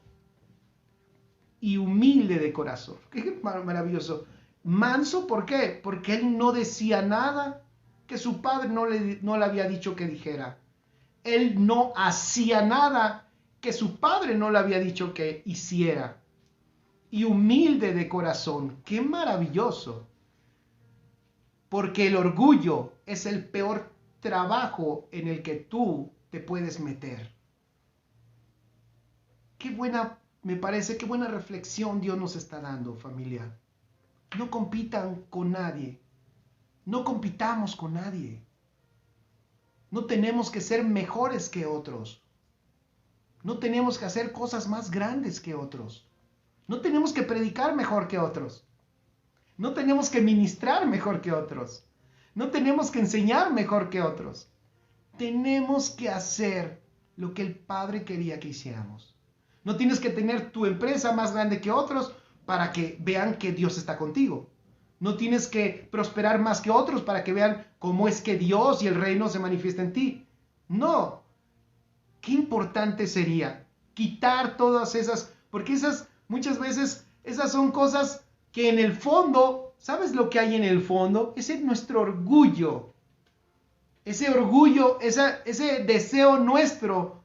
y humilde de corazón. Qué maravilloso. Manso, ¿por qué? Porque él no decía nada que su padre no le había dicho que dijera. Él no hacía nada que su padre no le había dicho que hiciera. Y humilde de corazón. ¡Qué maravilloso! Porque el orgullo es el peor trabajo en el que tú te puedes meter. Qué buena, me parece, qué buena reflexión Dios nos está dando, familia. No compitan con nadie. No compitamos con nadie. No tenemos que ser mejores que otros. No tenemos que hacer cosas más grandes que otros. No tenemos que predicar mejor que otros. No tenemos que ministrar mejor que otros. No tenemos que enseñar mejor que otros. Tenemos que hacer lo que el Padre quería que hiciéramos. No tienes que tener tu empresa más grande que otros para que vean que Dios está contigo. No tienes que prosperar más que otros para que vean cómo es que Dios y el reino se manifiesta en ti. No. Qué importante sería quitar todas esas, porque muchas veces esas son cosas que en el fondo, ¿sabes lo que hay en el fondo? Ese es nuestro orgullo. Ese orgullo, ese deseo nuestro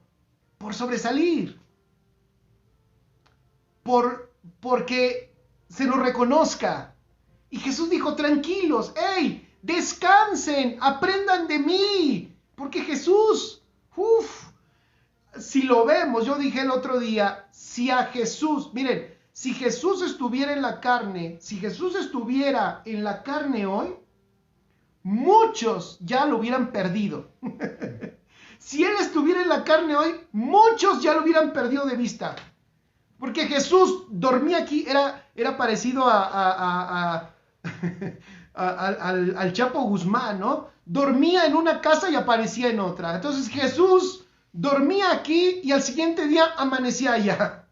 por sobresalir. porque se nos reconozca. Y Jesús dijo, tranquilos, hey, descansen, aprendan de mí. Porque Jesús, si lo vemos, yo dije el otro día, si a Jesús, miren, si Jesús estuviera en la carne, hoy, muchos ya lo hubieran perdido. Si Él estuviera en la carne hoy, muchos ya lo hubieran perdido de vista. Porque Jesús dormía aquí, era parecido al Chapo Guzmán, ¿no? Dormía en una casa y aparecía en otra. Entonces Jesús dormía aquí y al siguiente día amanecía allá.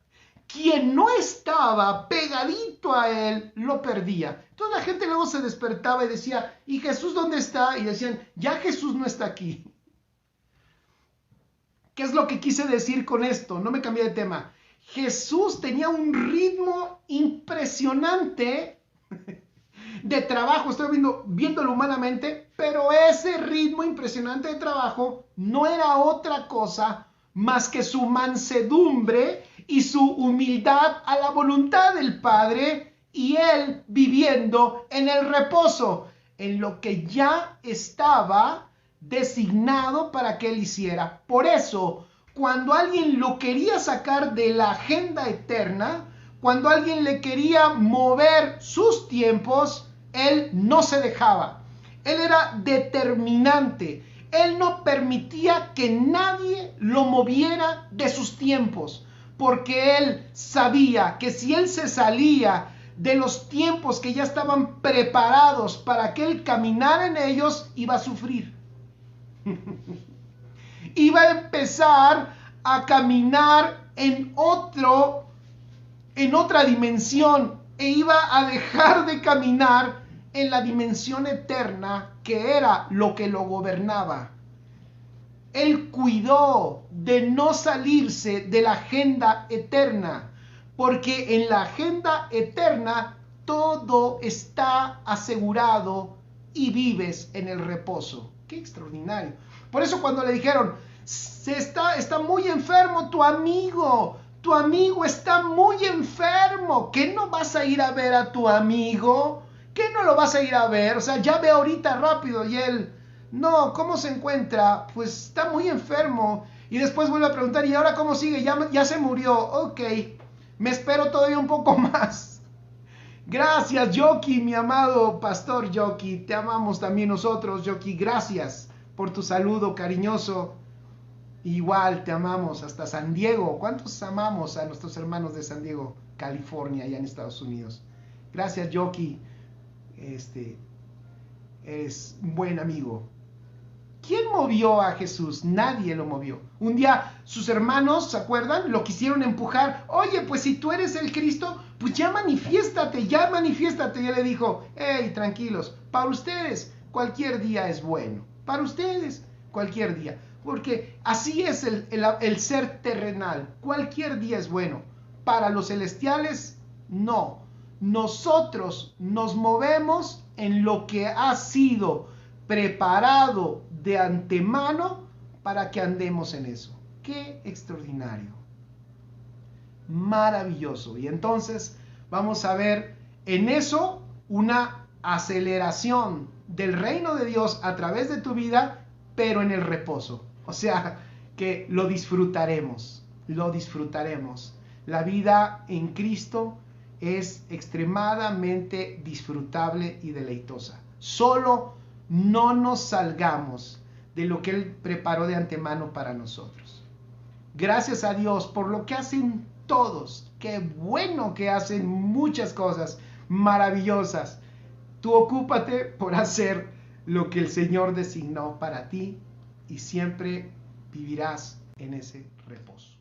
Quien no estaba pegadito a Él, lo perdía. Entonces la gente luego se despertaba y decía, ¿y Jesús dónde está? Y decían, ya Jesús no está aquí. ¿Qué es lo que quise decir con esto? No me cambié de tema. Jesús tenía un ritmo impresionante de trabajo, estoy viéndolo humanamente, pero ese ritmo impresionante de trabajo no era otra cosa más que su mansedumbre y su humildad a la voluntad del Padre y Él viviendo en el reposo, en lo que ya estaba designado para que Él hiciera. Por eso, cuando alguien lo quería sacar de la agenda eterna, cuando alguien le quería mover sus tiempos, Él no se dejaba. Él era determinante. Él no permitía que nadie lo moviera de sus tiempos, porque Él sabía que si Él se salía de los tiempos que ya estaban preparados para que Él caminara en ellos, iba a sufrir. Iba a empezar a caminar en otra dimensión e iba a dejar de caminar en la dimensión eterna que era lo que lo gobernaba. Él cuidó de no salirse de la agenda eterna, porque en la agenda eterna todo está asegurado y vives en el reposo. ¡Qué extraordinario! Por eso cuando le dijeron, está muy enfermo tu amigo está muy enfermo, ¿qué no vas a ir a ver a tu amigo? ¿Qué no lo vas a ir a ver? O sea, ya ve ahorita rápido. Y él, no, ¿cómo se encuentra? Pues está muy enfermo. Y después vuelve a preguntar, ¿y ahora cómo sigue? Ya se murió. Ok, me espero todavía un poco más. Gracias, Yoki, mi amado pastor Yoki. Te amamos también nosotros, Yoki. Gracias por tu saludo cariñoso. Igual te amamos hasta San Diego. ¿Cuántos amamos a nuestros hermanos de San Diego, California, allá en Estados Unidos? Gracias, Yoki. Es un buen amigo. ¿Quién movió a Jesús? Nadie lo movió. Un día sus hermanos, ¿se acuerdan? Lo quisieron empujar. Oye, pues si tú eres el Cristo, pues ya manifiéstate. Y él le dijo, hey, tranquilos, para ustedes cualquier día es bueno. Para ustedes cualquier día. Porque así es el ser terrenal. Cualquier día es bueno. Para los celestiales, no. Nosotros nos movemos en lo que ha sido preparado de antemano para que andemos en eso. ¡Qué extraordinario! Maravilloso. Y entonces vamos a ver en eso una aceleración del reino de Dios a través de tu vida, pero en el reposo. O sea, que lo disfrutaremos. La vida en Cristo es extremadamente disfrutable y deleitosa. Solo no nos salgamos de lo que Él preparó de antemano para nosotros. Gracias a Dios por lo que hacen todos. Qué bueno que hacen muchas cosas maravillosas. Tú ocúpate por hacer lo que el Señor designó para ti y siempre vivirás en ese reposo.